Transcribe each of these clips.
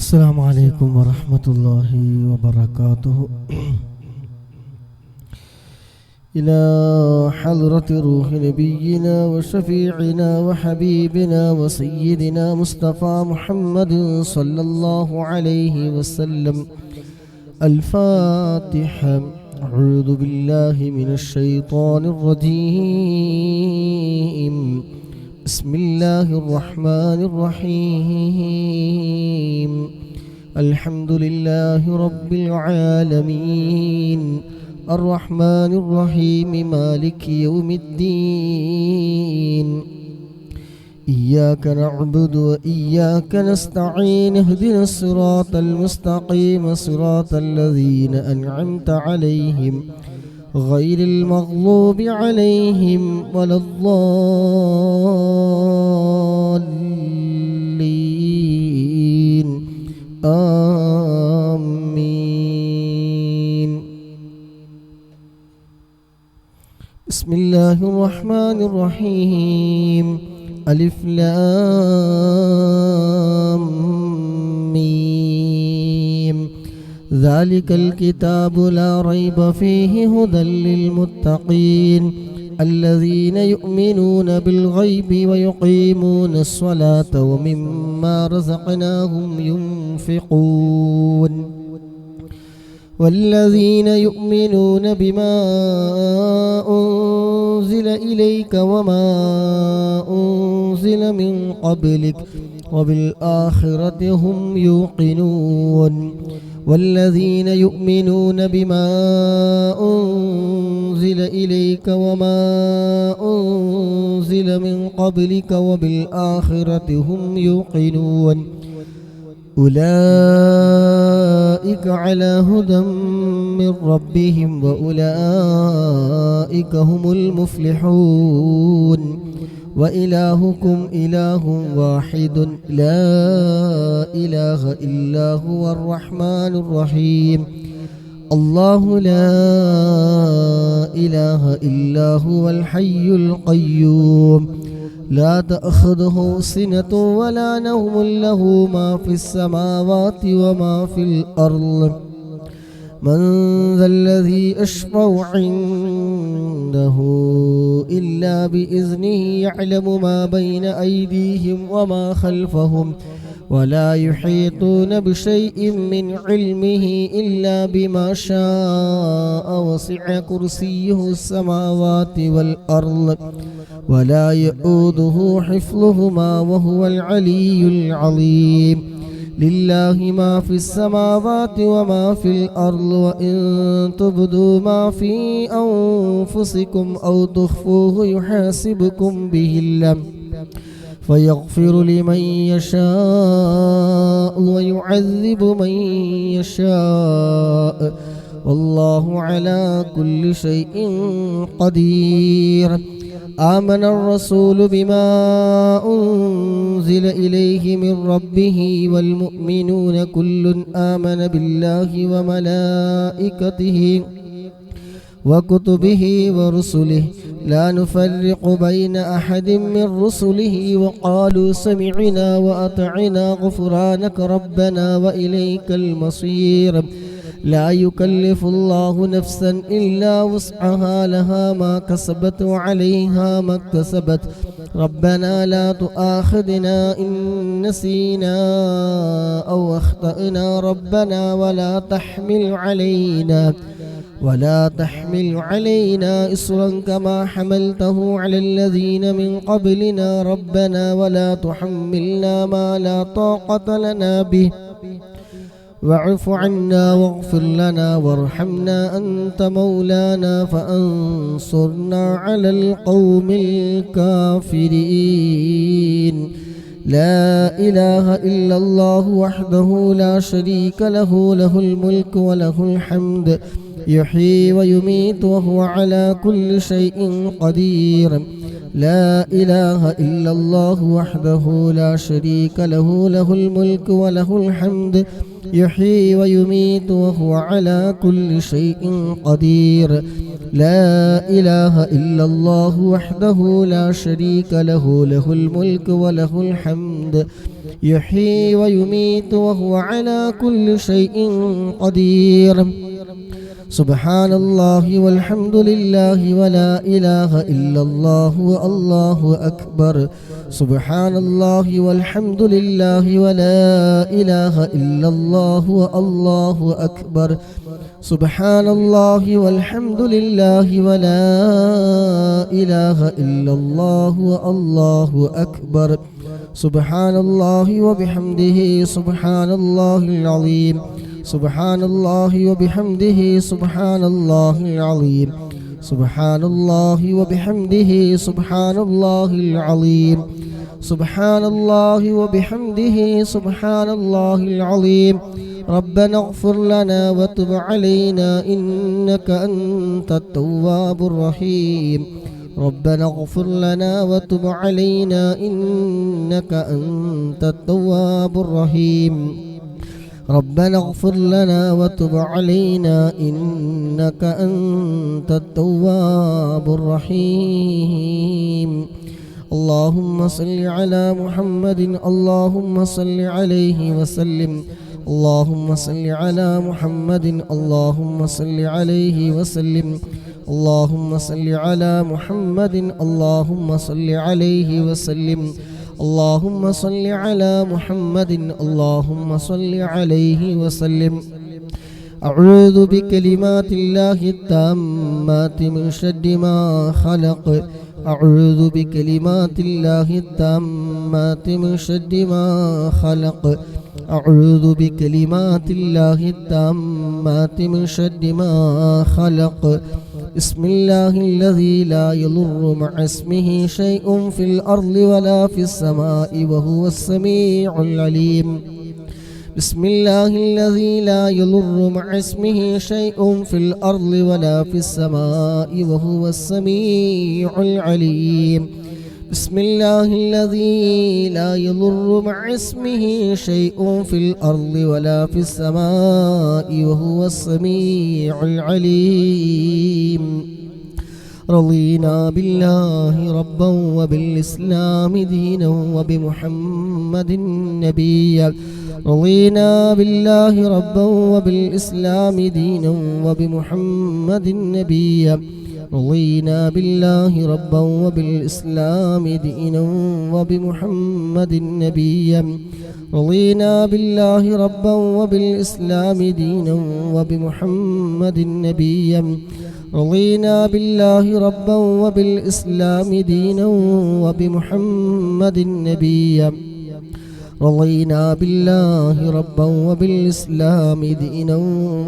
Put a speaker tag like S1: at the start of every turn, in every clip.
S1: السلام عليكم ورحمة الله وبركاته. إلى حضرة روح نبينا وشفيعنا وحبيبنا وسيدنا مصطفى محمد صلى الله عليه وسلم. الفاتحة. أعوذ بالله من الشيطان الرجيم. بسم الله الرحمن الرحيم. الحمد لله رب العالمين الرحمن الرحيم مالك يوم الدين. إياك نعبد وإياك نستعين. اهدنا الصراط المستقيم صراط الذين أنعمت عليهم غير المغضوب عليهم ولا الضالين. آمين. بسم الله الرحمن الرحيم. ألف لام ميم. ذلك الكتاب لا ريب فيه هدى للمتقين الذين يؤمنون بالغيب ويقيمون الصلاة ومما رزقناهم ينفقون والذين يؤمنون بما أنزل إليك وما أنزل من قبلك وبالآخرة هم يوقنون والذين يؤمنون بما أنزل إليك وما أنزل من قبلك وبالآخرة هم يوقنون أولئك على هدى من ربهم وأولئك هم المفلحون. وإلهكم إله واحد لا إله إلا هو الرحمن الرحيم. الله لا إله إلا هو الحي القيوم لا تأخذه سنة ولا نوم له ما في السماوات وما في الأرض. من ذا الذي يشفع عنده إلا بإذنه يعلم ما بين أيديهم وما خلفهم ولا يحيطون بشيء من علمه إلا بما شاء وسع كرسيه السماوات والأرض ولا يؤوده حفظهما وهو العلي العظيم. لله ما في السماوات وما في الأرض وإن تبدوا ما في أنفسكم أو تخفوه يحاسبكم به الله فيغفر لمن يشاء ويعذب من يشاء والله على كل شيء قدير. آمن الرسول بما أنزل إليه من ربه والمؤمنون كل آمن بالله وملائكته وكتبه ورسله لا نفرق بين أحد من رسله وقالوا سمعنا وأطعنا غفرانك ربنا وإليك المصير. لا يكلف الله نفسا إلا وسعها لها ما كسبت وعليها ما اكتسبت. ربنا لا تؤاخذنا إن نسينا أو أخطأنا ربنا ولا تحمل علينا إصرا كما حملته على الذين من قبلنا ربنا ولا تحملنا ما لا طاقة لنا به واعف عنا واغفر لنا وارحمنا أنت مولانا فانصرنا على القوم الكافرين. لا إله إلا الله وحده لا شريك له له الملك وله الحمد يحيي ويميت وهو على كل شيء قدير. لا إله إلا الله وحده لا شريك له له الملك وله الحمد يحيي ويميت وهو على كل شيء قدير. لا إله إلا الله وحده لا شريك له له الملك وله الحمد يحيي ويميت وهو على كل شيء قدير سبحان الله والحمد لله ولا إله إلا الله والله أكبر سبحان الله والحمد لله ولا إله إلا الله والله أكبر سبحان الله والحمد لله ولا إله إلا الله والله أكبر سبحان الله وبحمده سبحان الله العظيم سبحان الله وبحمده سبحان الله العظيم سبحان الله وبحمده سبحان الله العظيم سبحان الله وبحمده سبحان الله العظيم ربنا اغفر لنا وتب علينا إنك أنت التواب الرحيم ربنا اغفر لنا وتب علينا إنك أنت التواب الرحيم ربنا اغفر لنا وتب علينا إنك أنت التواب الرحيم اللهم صل على محمد اللهم صل عليه وسلم اللهم صل على محمد اللهم صل عليه وسلم اللهم صل على محمد اللهم صل عليه وسلم اللهم صل على محمد اللهم صل عليه وسلم أعوذ بكلمات الله التامات من شر ما خلق أعوذ بكلمات الله التامات من شر ما خلق أعوذ بكلمات الله التامات من شر ما خلق بسم الله الذي لا يضر مع اسمه شيء في الأرض ولا في السماء وهو السميع العليم بسم الله الذي لا يضر مع اسمه شيء في الأرض ولا في السماء وهو السميع العليم بسم الله الذي لا يضر مع اسمه شيء في الأرض ولا في السماء وهو السميع العليم رضينا بالله ربا وبالإسلام دينا وبمحمد نبيا رضينا بالله ربا وبالإسلام دينا وبمحمد نبيا رضينا بالله ربا وبالإسلام دينا وبمحمد نبيا رضينا بالله ربا وبالإسلام دينا وبمحمد نبيا رضينا بالله ربا وبالإسلام دينا وبمحمد نبيا رضينا بالله ربا وبالإسلام دينا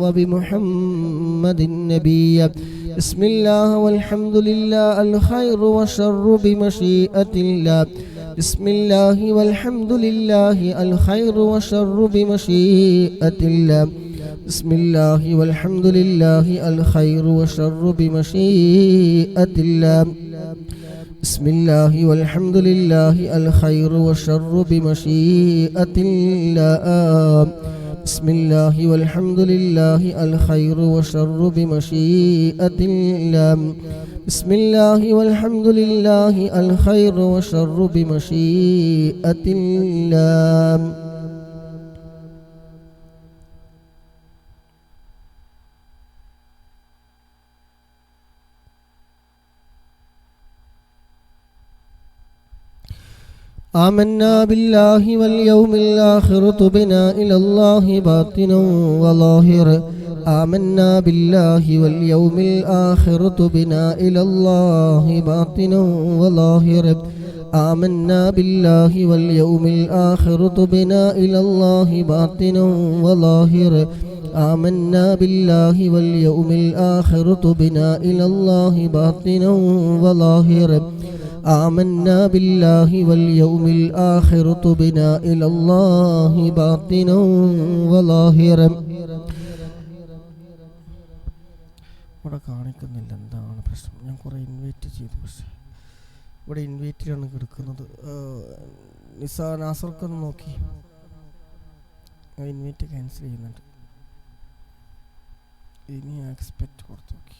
S1: وبمحمد نبيا بسم الله والحمد لله الخير والشر بمشيئة الله بسم الله والحمد لله الخير والشر بمشيئة الله بسم الله والحمد لله الخير والشر بمشيئة الله بسم الله والحمد لله الخير والشر بمشيئة الله بسم الله والحمد لله الخير والشر بمشيئة الله بسم الله والحمد لله الخير والشر بمشيئة الله آمنا بالله واليوم الآخر تبنا إلى الله باطنا وظاهرا آمنا بالله واليوم الآخر تبنا إلى الله باطنا وظاهرا آمنا بالله واليوم الآخر تبنا إلى الله باطنا وظاهرا آمنا بالله واليوم الآخر تبنا إلى الله باطنا وظاهرا آمنا بالله واليوم الآخر تبنا إلى الله باطنا وظاهرا ഇവിടെ കാണിക്കുന്നില്ല എന്താണ് പ്രശ്നം. ഞാൻ കുറേ ഇൻവൈറ്റ് ചെയ്തു, പക്ഷേ ഇവിടെ ഇൻവൈറ്റിലാണ് കിടക്കുന്നത്. നാസർക്കൊന്ന് നോക്കി ഇൻവൈറ്റ് ക്യാൻസൽ ചെയ്യുന്നുണ്ട്. ഇനി എക്സ്പെക്റ്റ് കൊടുത്തു നോക്കി.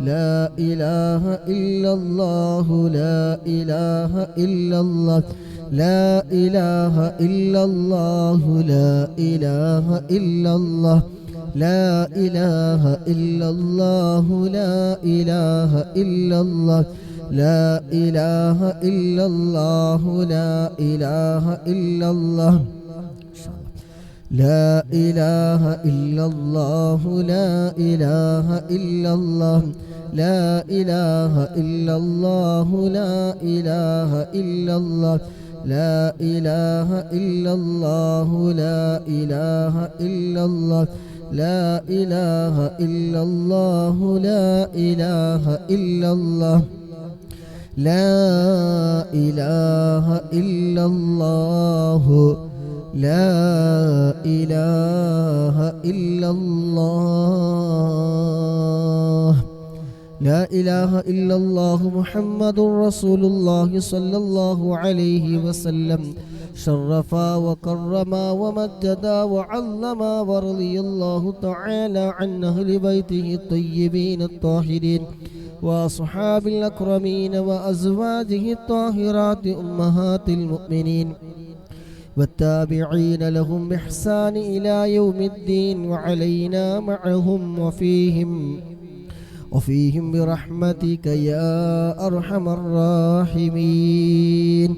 S1: لا إله إلا الله لا إله إلا الله لا إله إلا الله لا إله إلا الله لا إله إلا الله لا إله إلا الله لا إله إلا الله لا إله إلا الله لا إله إلا الله لا إله إلا الله لا إله إلا الله لا إله إلا الله لا إله إلا الله لا إله إلا الله لا إله إلا الله لا إله إلا الله لا إله إلا الله لا إله إلا الله لا إله إلا الله محمد رسول الله صلى الله عليه وسلم شرفا وكرما ومجدا وعظما ورضي الله تعالى عن أهل بيته الطيبين الطاهرين وأصحاب الأكرمين وأزواجه الطاهرات أمهات المؤمنين والتابعين لهم بإحسان إلى يوم الدين وعلينا معهم وفيهم برحمتك يا أرحم الراحمين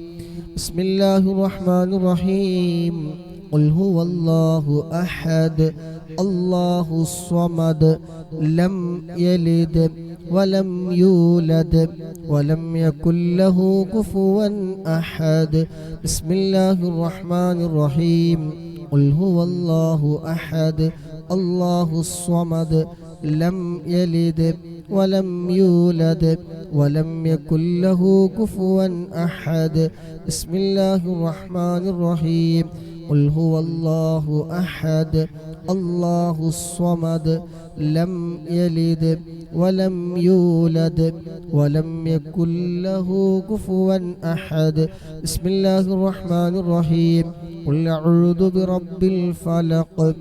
S1: بسم الله الرحمن الرحيم قل هو الله أحد الله الصمد لم يلد ولم يولد ولم يكن له كفوا أحد بسم الله الرحمن الرحيم قل هو الله أحد الله الصمد لم يلد ولم يولد ولم يكن له كفوا أحد بسم الله الرحمن الرحيم قل هو الله أحد الله الصمد لم يلد ولم يولد ولم يكن له كفوا أحد بسم الله الرحمن الرحيم قل أعوذ برب الفلق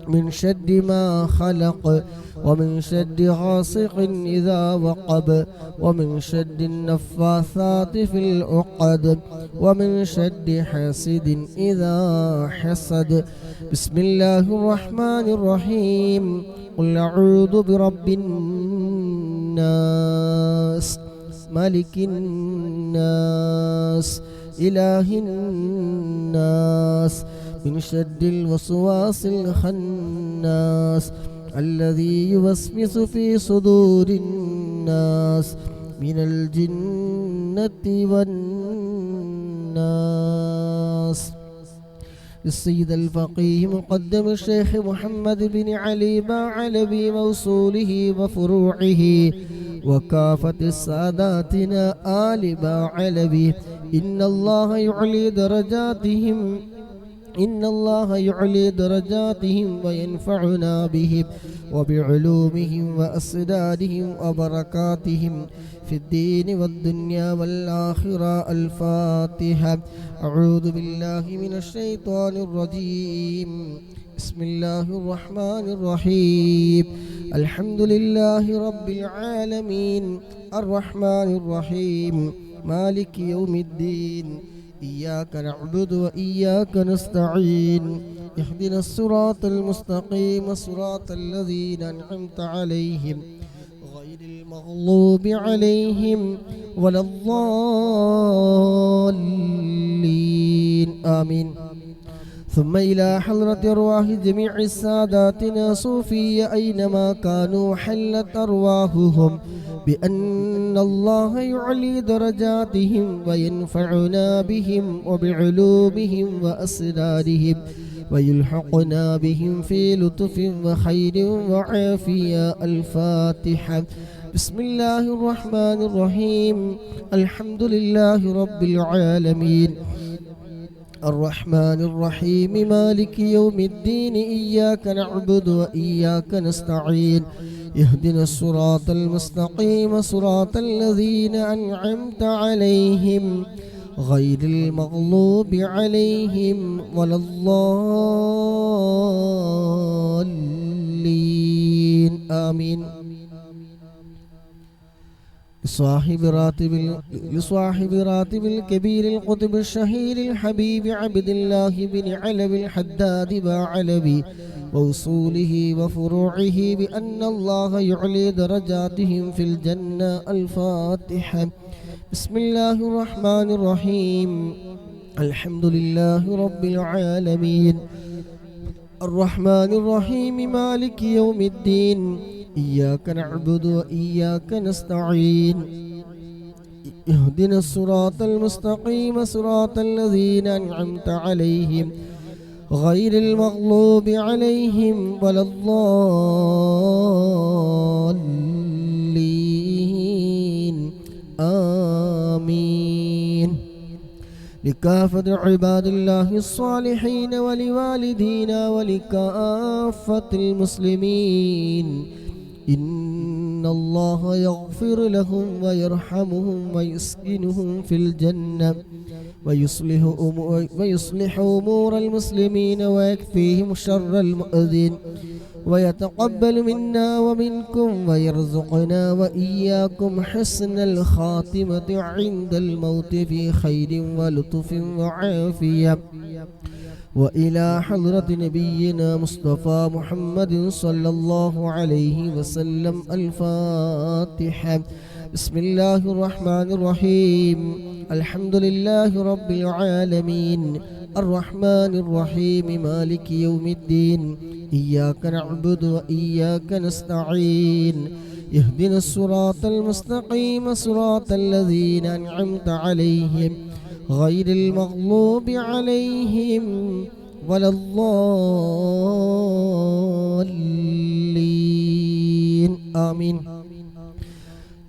S1: من شر ما خلق ومن شر غاسق إذا وقب ومن شر النفاثات في العقد ومن شر حاسد إذا حسد بسم الله الرحمن الرحيم قل أعوذ برب الناس ملك الناس إله الناس من شر الوسواس الخناس الذي يوسوس في صدور الناس من الجنة والناس السيد الفقيه مقدم الشيخ محمد بن علي باعلبي موصوله وفروعه وكافة ساداتنا آل باعلبي إن الله يعلي درجاتهم وينفعنا بهم وبعلومهم وأسرارهم وبركاتهم في الدين والدنيا والآخرة الفاتحة أعوذ بالله من الشيطان الرجيم بسم الله الرحمن الرحيم الحمد لله رب العالمين الرحمن الرحيم مالك يوم الدين إياك نعبد وإياك نستعين اهدنا الصراط المستقيم صراط الذين أنعمت عليهم غير المغضوب عليهم ولا الضالين آمين ثم إلى حضرة أرواح جميع ساداتنا صوفية أينما كانوا حلت أرواحهم بأن الله يعلي درجاتهم وينفعنا بهم وبعلومهم وأسرارهم ويلحقنا بهم في لطف وخير وعافية الفاتحة بسم الله الرحمن الرحيم الحمد لله رب العالمين الرحمن الرحيم مالك يوم الدين إياك نعبد وإياك نستعين اهدنا الصراط المستقيم صراط الذين أنعمت عليهم غير المغضوب عليهم ولا الضالين آمين لصاحب راتب الكبير القطب الشهير الحبيب عبد الله بن علوي الحداد بعلوي ووصوله وفروعه بأن الله يعلي درجاتهم في الجنة. الفاتحة. بسم الله الرحمن الرحيم. الحمد لله رب العالمين الرحمن الرحيم مالك يوم الدين إياك نعبد وإياك نستعين اهدنا الصراط المستقيم صراط الذين أنعمت عليهم غير المغلوب عليهم ولا الضالين آمين. لكافة عباد الله الصالحين ولوالدينا ولكافة المسلمين إن الله يغفر لهم ويرحمهم ويسكنهم في الجنة ويصلح أمور المسلمين ويكفيهم شر المؤذين ويتقبل منا ومنكم ويرزقنا وإياكم حسن الخاتمة عند الموت في خير ولطف وعافية. وإلى حضرة نبينا مصطفى محمد صلى الله عليه وسلم. الفاتحة. بسم الله الرحمن الرحيم. الحمد لله رب العالمين الرحمن الرحيم مالك يوم الدين إياك نعبد وإياك نستعين اهدنا الصراط المستقيم صراط الذين أنعمت عليهم غير المغلوب عليهم ولا الضالين آمين.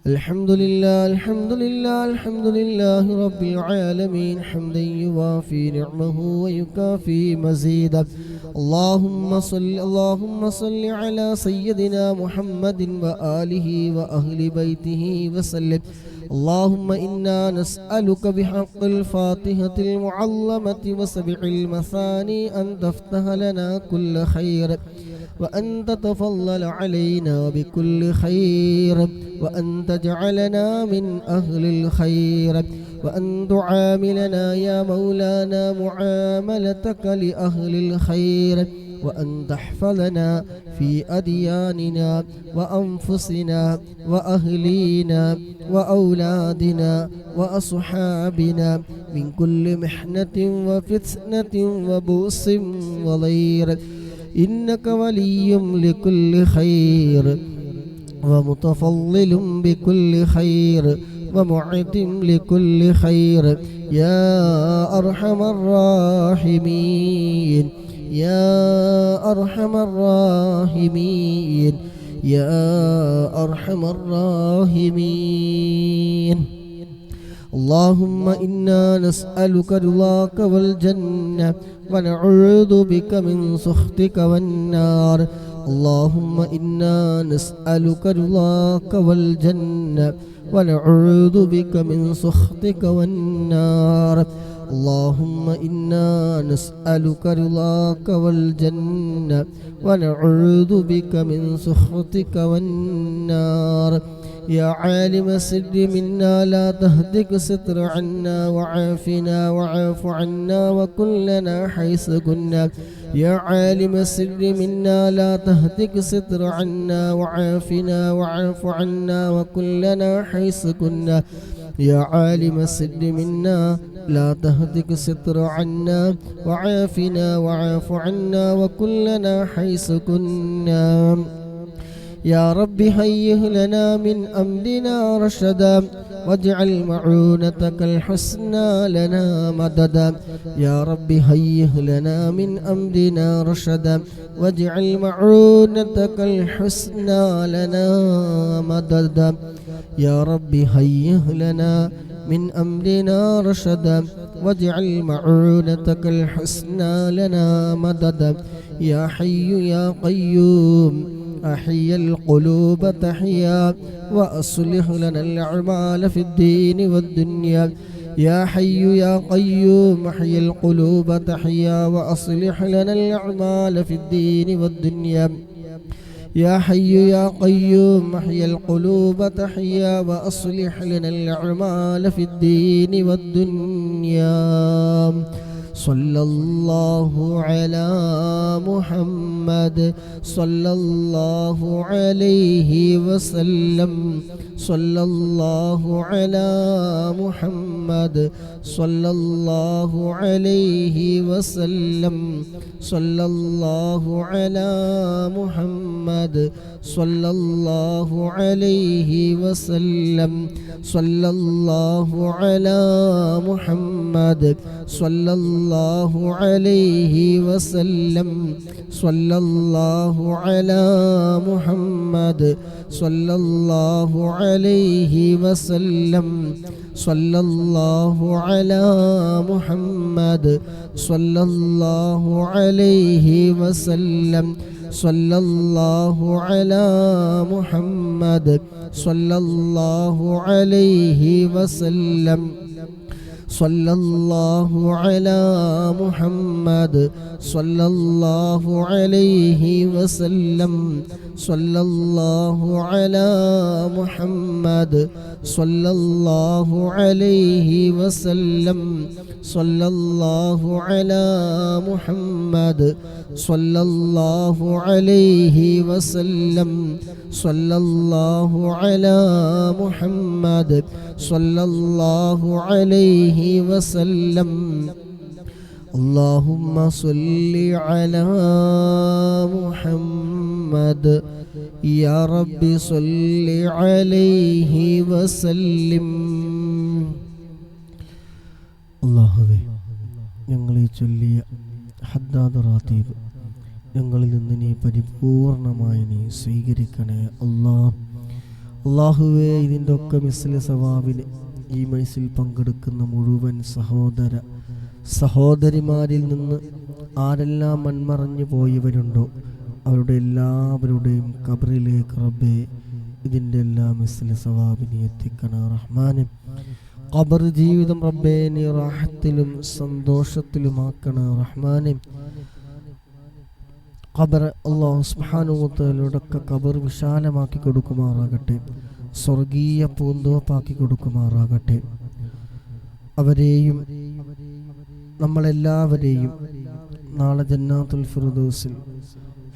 S1: الحمد لله الحمد لله الحمد لله رب العالمين حمدا يوافي نعمه ويكافي مزيدا. اللهم صل على سيدنا محمد وآله وأهل بيته وسلم. اللهم إنا نسألك بحق الفاتحة المعلمة وسبع المثاني أن تفتح لنا كل خير وأن تتفضل علينا بكل خير وأن تجعلنا من أهل الخير وأن تعاملنا يا مولانا معاملتك لأهل الخير وأن تحفظنا في أدياننا وأنفسنا وأهلينا وأولادنا وأصحابنا من كل محنة وفتنة وبؤس وضير إنك ولي لكل خير ومتفضل بكل خير ومعد لكل خير يا أرحم الراحمين يا أرحم الراحمين يا أرحم الراحمين. اللهم إنا نسألك رضاك والجنة ونعوذ بك من سخطك والنار. اللهم إنا نسألك رضاك والجنة ونعوذ بك من سخطك والنار. اللهم إنا نسألك رضاك والجنة ونعوذ بك من سخطك والنار. يا عالم السر منا لا تهتك ستر عنا وعافنا وعاف عنا وكلنا حيث كنا. يا عالم السر منا لا تهتك ستر عنا وعافنا وعاف عنا وكلنا حيث كنا. يا عالم السر منا لا تهتك ستر عنا وعافنا وعاف عنا وكلنا حيث كنا. يا رب هيئ لنا من أمرنا رشدا واجعل معونتك الحسنى لنا مددا. يا رب هيئ لنا من أمرنا رشدا واجعل معونتك الحسنى لنا مددا. يا رب هيئ لنا من أمرنا رشدا واجعل معونتك الحسنى لنا مددا. يا حي يا قيوم أحيي القلوب تحيا وأصلح لنا الأعمال في الدين والدنيا. يا حي يا قيوم أحيي القلوب تحيا وأصلح لنا الأعمال في الدين والدنيا. يا حي يا قيوم احيي القلوب تحيا وأصلح لنا الأعمال في الدين والدنيا. صلى الله على محمد صلى الله عليه وسلم. صلى الله على محمد صلى الله عليه وسلم. صلى الله على محمد صلى الله عليه وسلم. صلى الله على محمد صلى الله عليه وسلم. صلى الله على محمد صلى الله عليه وسلم. صلى الله على محمد صلى الله عليه وسلم. صلى الله على محمد صلى الله عليه وسلم. صلى الله على محمد صلى الله عليه وسلم. صلى الله على محمد صلى الله عليه وسلم. صلى الله على محمد صلى الله عليه وسلم. صلى الله على محمد صلى الله عليه وسلم. اللهم صل على محمد يا رب صل عليه وسلم. അല്ലാഹുവേ, ഞങ്ങളെ ചൊല്ലിയ ഹദ്ദാദ് റാത്തീബ് ഞങ്ങളിൽ നിന്ന് നീ പരിപൂർണമായി നീ സ്വീകരിക്കണേ അല്ലാഹുവേ, ഇതിൻ്റെ ഒക്കെ മിസ്ലി സവാബിന് ഈ മൈസിൽ പങ്കെടുക്കുന്ന മുഴുവൻ സഹോദരിമാരിൽ നിന്ന് ആരെല്ലാം മൺമറഞ്ഞു പോയവരുണ്ടോ അവരുടെ എല്ലാവരുടെയും ഖബറിലേക്ക് റബ്ബേ ഇതിൻ്റെ എല്ലാ മിസ്ലി സവാബിനെ എത്തിക്കണേ റഹ്മാനെ. ഖബർ ജീവിതം റബ്ബേ നീ റാഹത്തിലും സന്തോഷത്തിലുമാക്കണേ റഹ്മാനെ. ഖബർ അല്ലാഹു സുബ്ഹാനഹു വ തആലയുടെ ഖബർ വിശാലമാക്കി കൊടുക്കുമാറാകട്ടെ, സ്വർഗീയ പൂന്തോപ്പാക്കി കൊടുക്കുമാറാകട്ടെ. അവരെയും നമ്മളെല്ലാവരെയും നാളെ ജന്നാത്തുൽ ഫിർദൗസിൽ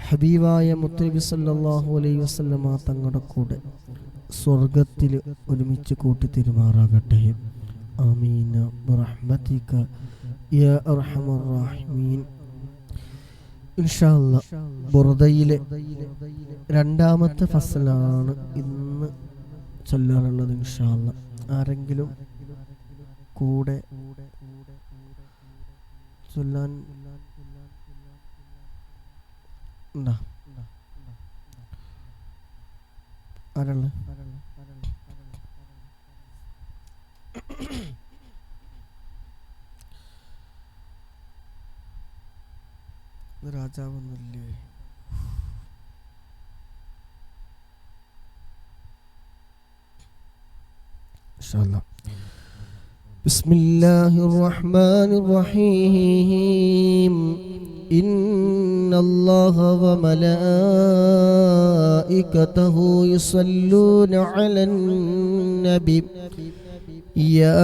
S1: ഹബീബായ മുത്തനബി സല്ലല്ലാഹു അലൈഹി വസല്ലമ തങ്ങളുടെ കൂടെ സ്വർഗത്തിൽ ഒരുമിച്ച് കൂട്ടിത്തരുമാറാകട്ടെ. ആമീൻ ബിറഹ്മതിക യാ അർഹമർ റഹീമീൻ. ഇൻഷാ അല്ലാഹ് ബുർദയിലെ രണ്ടാമത്തെ ഫസലാണ് ഇന്ന് ചൊല്ലാനുള്ളത്. ഇൻഷാ അല്ലാഹ് ആരെങ്കിലും കൂടെ ചൊല്ലാൻ ഉണ്ടോ? ആരാള്? രാജാവൊന്നുമില്ലേ? ബിസ്മില്ലാഹിർ റഹ്മാനിർ റഹീം. ഇന്നല്ലാഹ വ മലായികതഹു യുസല്ലൂന അലൻ നബി യാ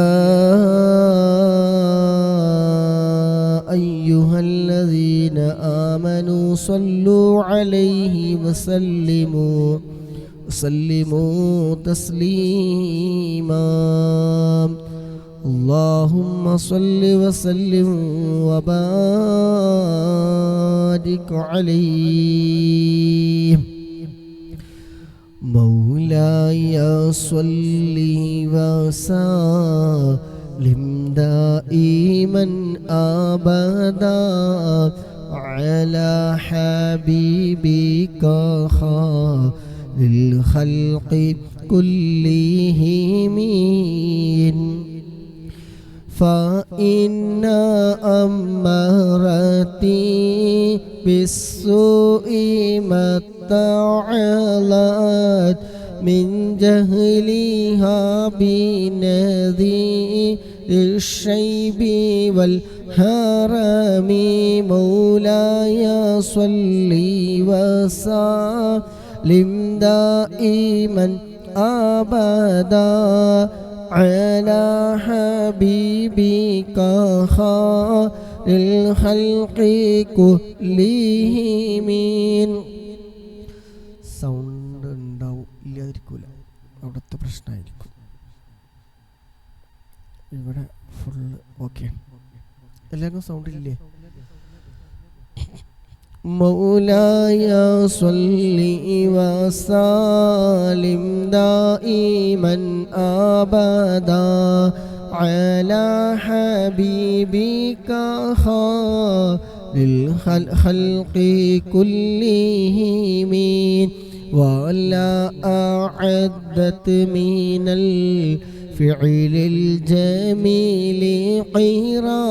S1: അയ്യുഹല്ലദീന ആമനൂ സല്ലൂ അലൈഹി വസല്ലിമൂ തസ്ലീമാ. اللهم صل وسلم وبارك عليه. مولاي صل وسلم دائما أبدا على حبيبك خير الخلق كلهم. فإن أمرتي بالسوء ما تعالت من جهلها بنذير الشيب والهرم. مولاي صل وسلم دائما أبدا على حبيبك خير الخلق كلهم. സൗണ്ട് ഉണ്ടാവും ഇല്ലാതിരിക്കൂല, അവിടുത്തെ പ്രശ്നമായിരിക്കും. ഇവിടെ ഫുള്ള് ഓക്കെ. എല്ലാവർക്കും സൗണ്ട് ഇല്ലേ? مولاي صل وسلم دائما أبدا على حبيبك خير الخلق كلهم ولا أعدت من الفعل الجميل قيرا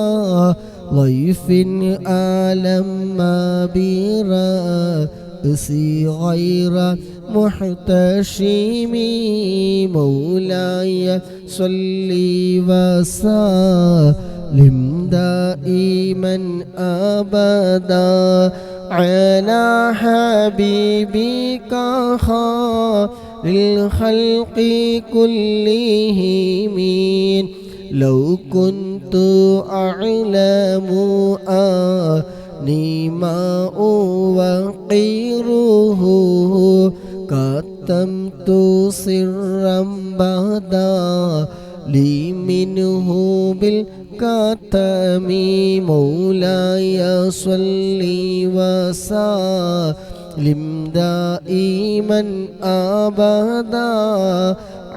S1: ضيف ألم برأسي غير محتشم مولاي صل وسلم دائما أبدا على حبيبك خير الخلق كلهم. لو كنت أعلم أني ما أوقره كتمت سرا بدا لي منه بالكتم مولاي صل وسلم دائما أبدا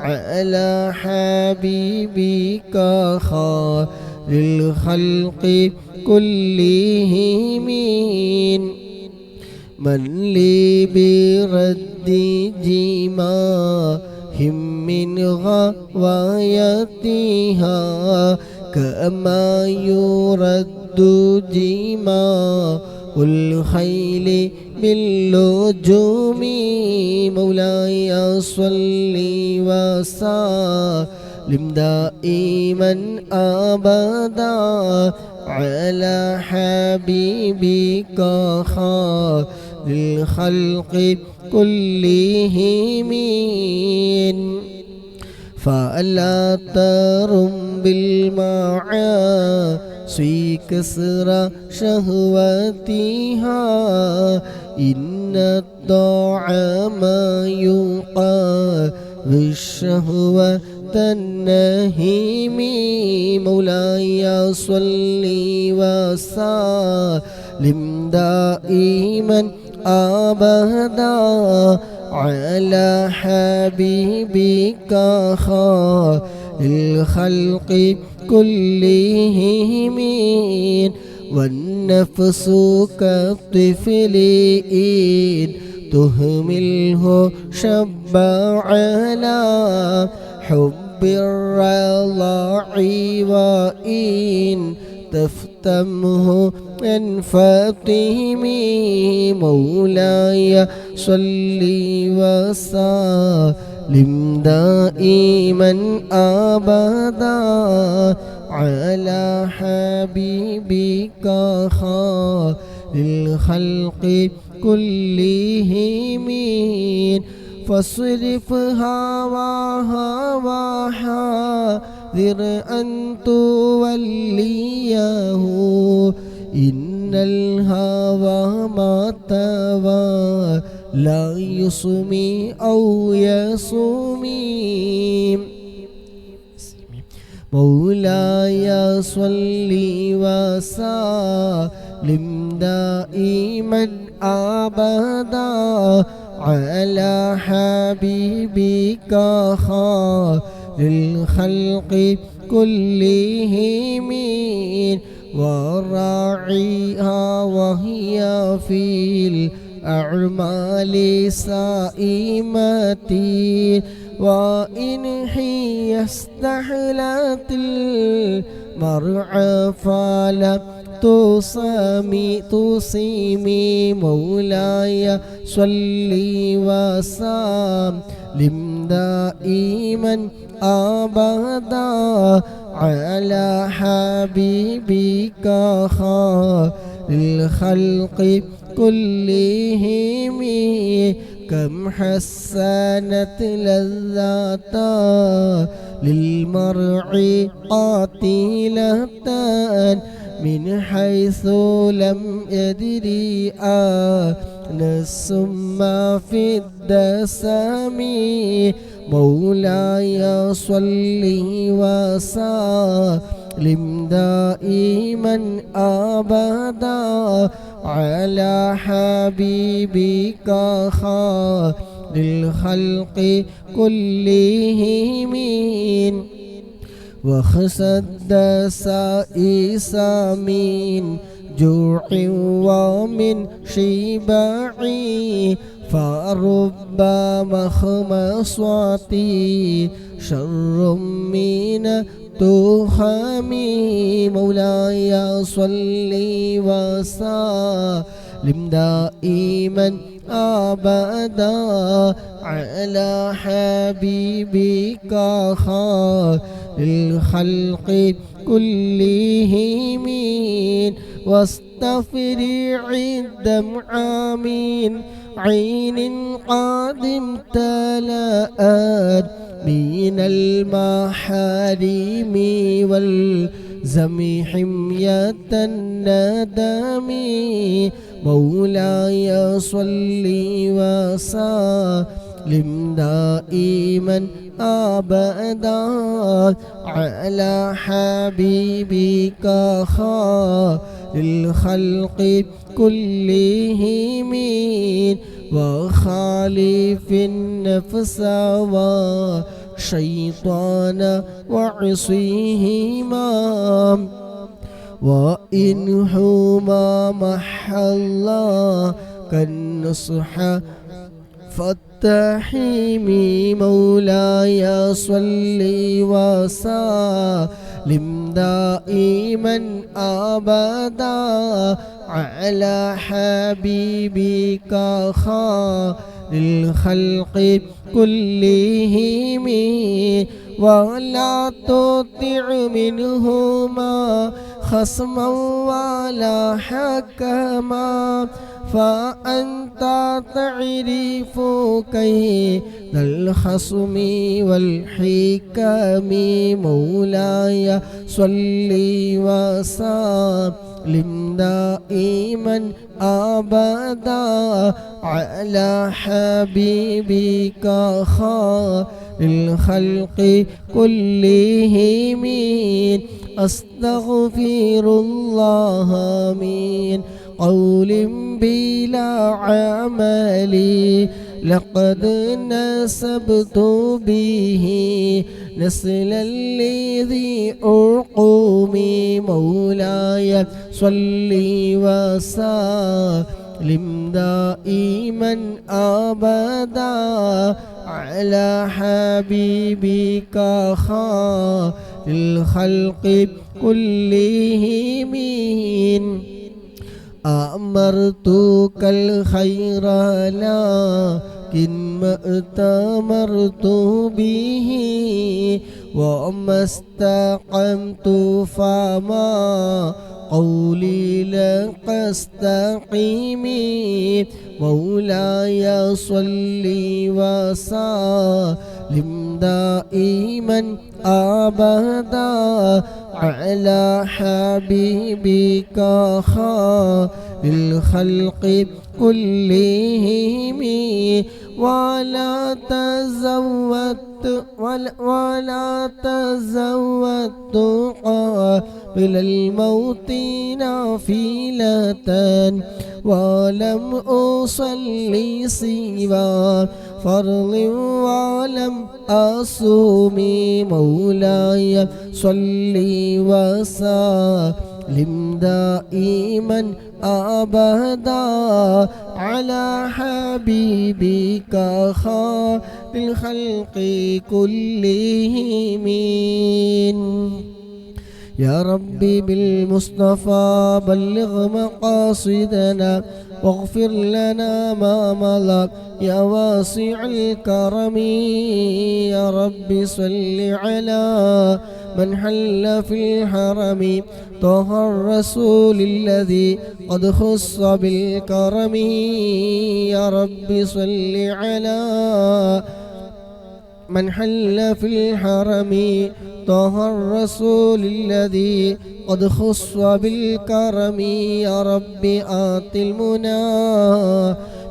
S1: على حبيبك خير الخلق كلهم. من لي برد جماهم من غوايتها كما يرد جماء الخيل باللجوم مولاي صل وسلم دائما أبدا على حبيبك خير الخلق كلهم. فلا ترم بالمعاصي كسر شهوتها إن الطعام يقوي الشهوة النهيم مولاي صل وسلم دائما أبدا على حبيبك خير الخلق كلهم. والنفس كالطفل إن تهمله شب على حب الرضاع وإن تفتمه ينفتم مولاي صل وسلم دائما أبدا على حبيبك خير الخلق كلهم. فاصرف هواها وحاذر أن توليه إن الهوى ما تبى لا يصمي أو يصومي مولاي صل وسلم دائما أبدا على حبيبك خير الخلق كلهم. وراعيها وهي في الأعمال سائمتي وإن هي استحلت المرعى فلا تصيمي مولاي صل وسلم دائما أبدا على حبيبك خير الخلق كلهم. كم حسنت لذاتا للمرء قاتلة من حيث لم يدري نفس ما في الدسم مولاي صل وسلم دائما أبدا على حبيبك خير الخلق كلهم وخسد سائس من جوع ومن شبع فرب مخمصة شر من تخم مولاي صل وسلم دائما أبدا على حبيبك خير الخلق كلهم واستفرع الدمع من عين قد امتلأت من المحارم والزم حمية الندم مولاي صل وسلم دائما أبدا على حبيبك خير الخلق كلهم وخالف النفس والشيطان وعصيهما وإنهما محلا كالنصح فاتحمي مولاي صل وسلم دائما أبدا على حبيبك خير الخلق كلهم ولا تطع منهما خصما ولا حكما فأنت تعرف كيد الخصم والحكم مولاي صل وسلم دائما أبدا على حبيبك خير الخلق كلهم أستغفر الله من قول بلا عمل لقد نسبت به نسلا لذي أرقوم مولاي صل وسلم دائما أبدا على حبيبك خير الخلق كلهم أمرتك الخير لكن ما ائتمرت به وما استقمت فما قولي لك استقيم مولاي صل وسلم دائما أبدا على حبيبك خير الخلق كلهم ولا تزودت قبل الموت نافلة ولم أصلي سوى فرض ولم أصوم مولاي صل وسلم دائما أبدا على حبيبك خير الخلق كلهم يا ربي بالمصطفى بلغ مقاصدنا واغفر لنا ما مضى يا واسع الكرم يا رب صل على من حل في الحرم طه الرسول الذي قد خص بالكرم يا رب صل على من حل في الحرم طه الرسول الذي قد خص بالكرم يا رب آت المنى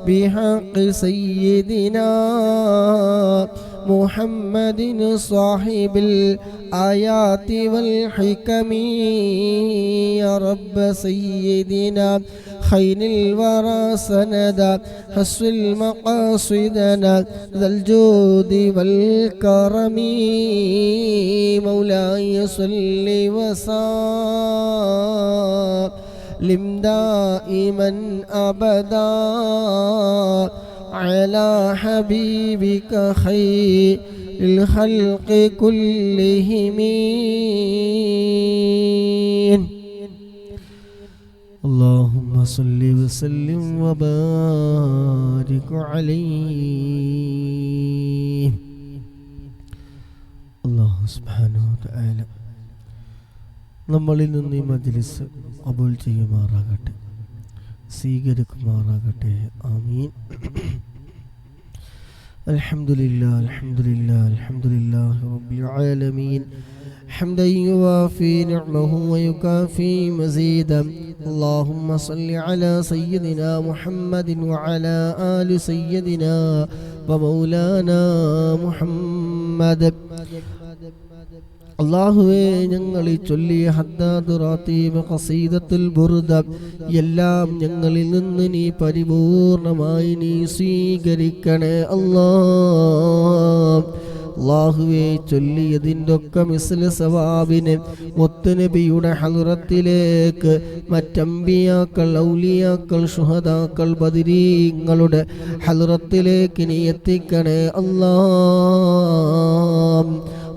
S1: بحق سيدنا محمد صاحب الآيات والحكم يا رب سيدنا خير الورى سندا حسن المقاصدنا ذا الجود والكرم مولاي صل وسلم دائما أبدا على حبيبك خير الخلق كلهم اللهم صل وسلم وبارك عليه. അല്ലാഹു സുബ്ഹാനഹു വ തആല നമ്മളിൽ നിന്ന് ഈ മജ്ലിസ് ഖബൂൽ ചെയ്യുമാറാകട്ടെ, സ്വീകരിക്കുമാറാകട്ടെ. ആമീൻ. അൽഹംദുലില്ലാഹ് അൽഹംദുലില്ലാഹ് അൽഹംദുലില്ലാഹി റബ്ബിൽ ആലമീൻ حمدا يوافي نعمه ويكافي مزيدا اللهم صل على سيدنا محمد وعلى آل سيدنا ومولانا محمد. അല്ലാഹുവേ, ഞങ്ങളീ ചൊല്ലിയ ഹദ്ദാദ് റാത്തീബ് ഖസീദത്തുൽ ബുർദ എല്ലാം ഞങ്ങളിൽ നിന്ന് നീ പരിപൂർണമായി നീ സ്വീകരിക്കണേ അല്ലാഹ്. അല്ലാഹുവേ, ചൊല്ലിയതിൻ്റെ ഒക്കെ മിസ്ല സവാബിനെ മുത്തുനബിയുടെ ഹളറത്തിലേക്ക് മറ്റംബിയാക്കൾ, ഔലിയാക്കൾ, ശുഹദാക്കൾ, ബദരീങ്ങളുടെ ഹളറത്തിലേക്ക് നീ എത്തിക്കണേ അല്ലാഹ്.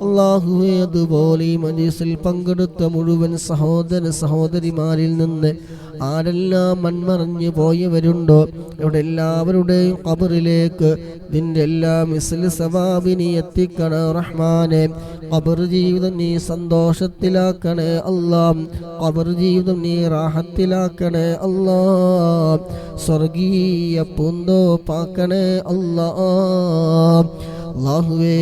S1: അല്ലാഹുവേ, അതുപോലെ ഈ മജ്ലിസിൽ പങ്കെടുത്ത മുഴുവൻ സഹോദര സഹോദരിമാരിൽ നിന്ന് ആരെല്ലാം മൺമറഞ്ഞു പോയവരുണ്ടോ ഇവിടെ എല്ലാവരുടെയും ഖബറിലേക്ക് നിന്റെ എല്ലാ മിസ്ല സവാബിനി എത്തിക്കണേ റഹ്മാനെ. ഖബർ ജീവിതം നീ സന്തോഷത്തിലാക്കണേ അല്ലാഹ്. ഖബർ ജീവിതം നീ റാഹത്തിലാക്കണേ അല്ലാഹ്. സ്വർഗീയ പൂന്തോപ്പാക്കണേ അല്ലാഹ്. അല്ലാഹുവേ,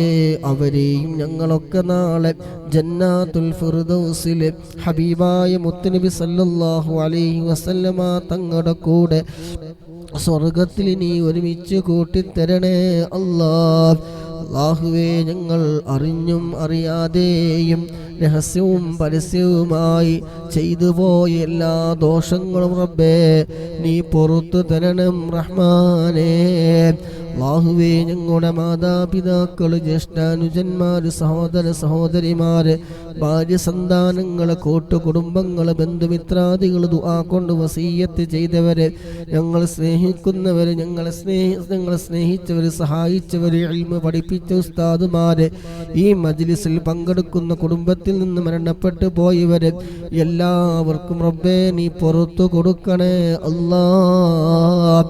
S1: അവരെയും ഞങ്ങളൊക്കെ നാളെ ജന്നാത്തുൽ ഫിർദൗസിലെ ഹബീബായ മുത്തുനബി സല്ലല്ലാഹു അലൈഹി വസല്ലമ തങ്ങളുടെ കൂടെ സ്വർഗത്തിൽ നീ ഒരുമിച്ച് കൂട്ടിത്തരണേ അല്ലാഹ്. അല്ലാഹുവേ, ഞങ്ങൾ അറിഞ്ഞും അറിയാതെയും രഹസ്യവും പരസ്യവുമായി ചെയ്തു പോയ എല്ലാ ദോഷങ്ങളും റബ്ബേ നീ പുറത്തു തരണം റഹ്മാനേ. അല്ലാഹുവേ, ഞങ്ങളുടെ മാതാപിതാക്കൾ, ജ്യേഷ്ഠാനുജന്മാർ, സഹോദര സഹോദരിമാര്, ഭാര്യ സന്താനങ്ങളെ, കൂട്ടുകുടുംബങ്ങളെ, ബന്ധുമിത്രാദികൾ, ദുആ കൊണ്ട് വസീയത്ത് ചെയ്തവരെ, ഞങ്ങൾ സ്നേഹിക്കുന്നവര്, ഞങ്ങളെ സ്നേഹിച്ചവര്, സഹായിച്ചവര്, ഇൽമ പഠിപ്പിച്ച ഉസ്താദുമാര്, ഈ മജ്ലിസിൽ പങ്കെടുക്കുന്ന കുടുംബത്തിൽ നിന്ന് മരണപ്പെട്ടു പോയവര് എല്ലാവർക്കും റബ്ബേ നീ പുറത്തു കൊടുക്കണേ അല്ലാഹ്.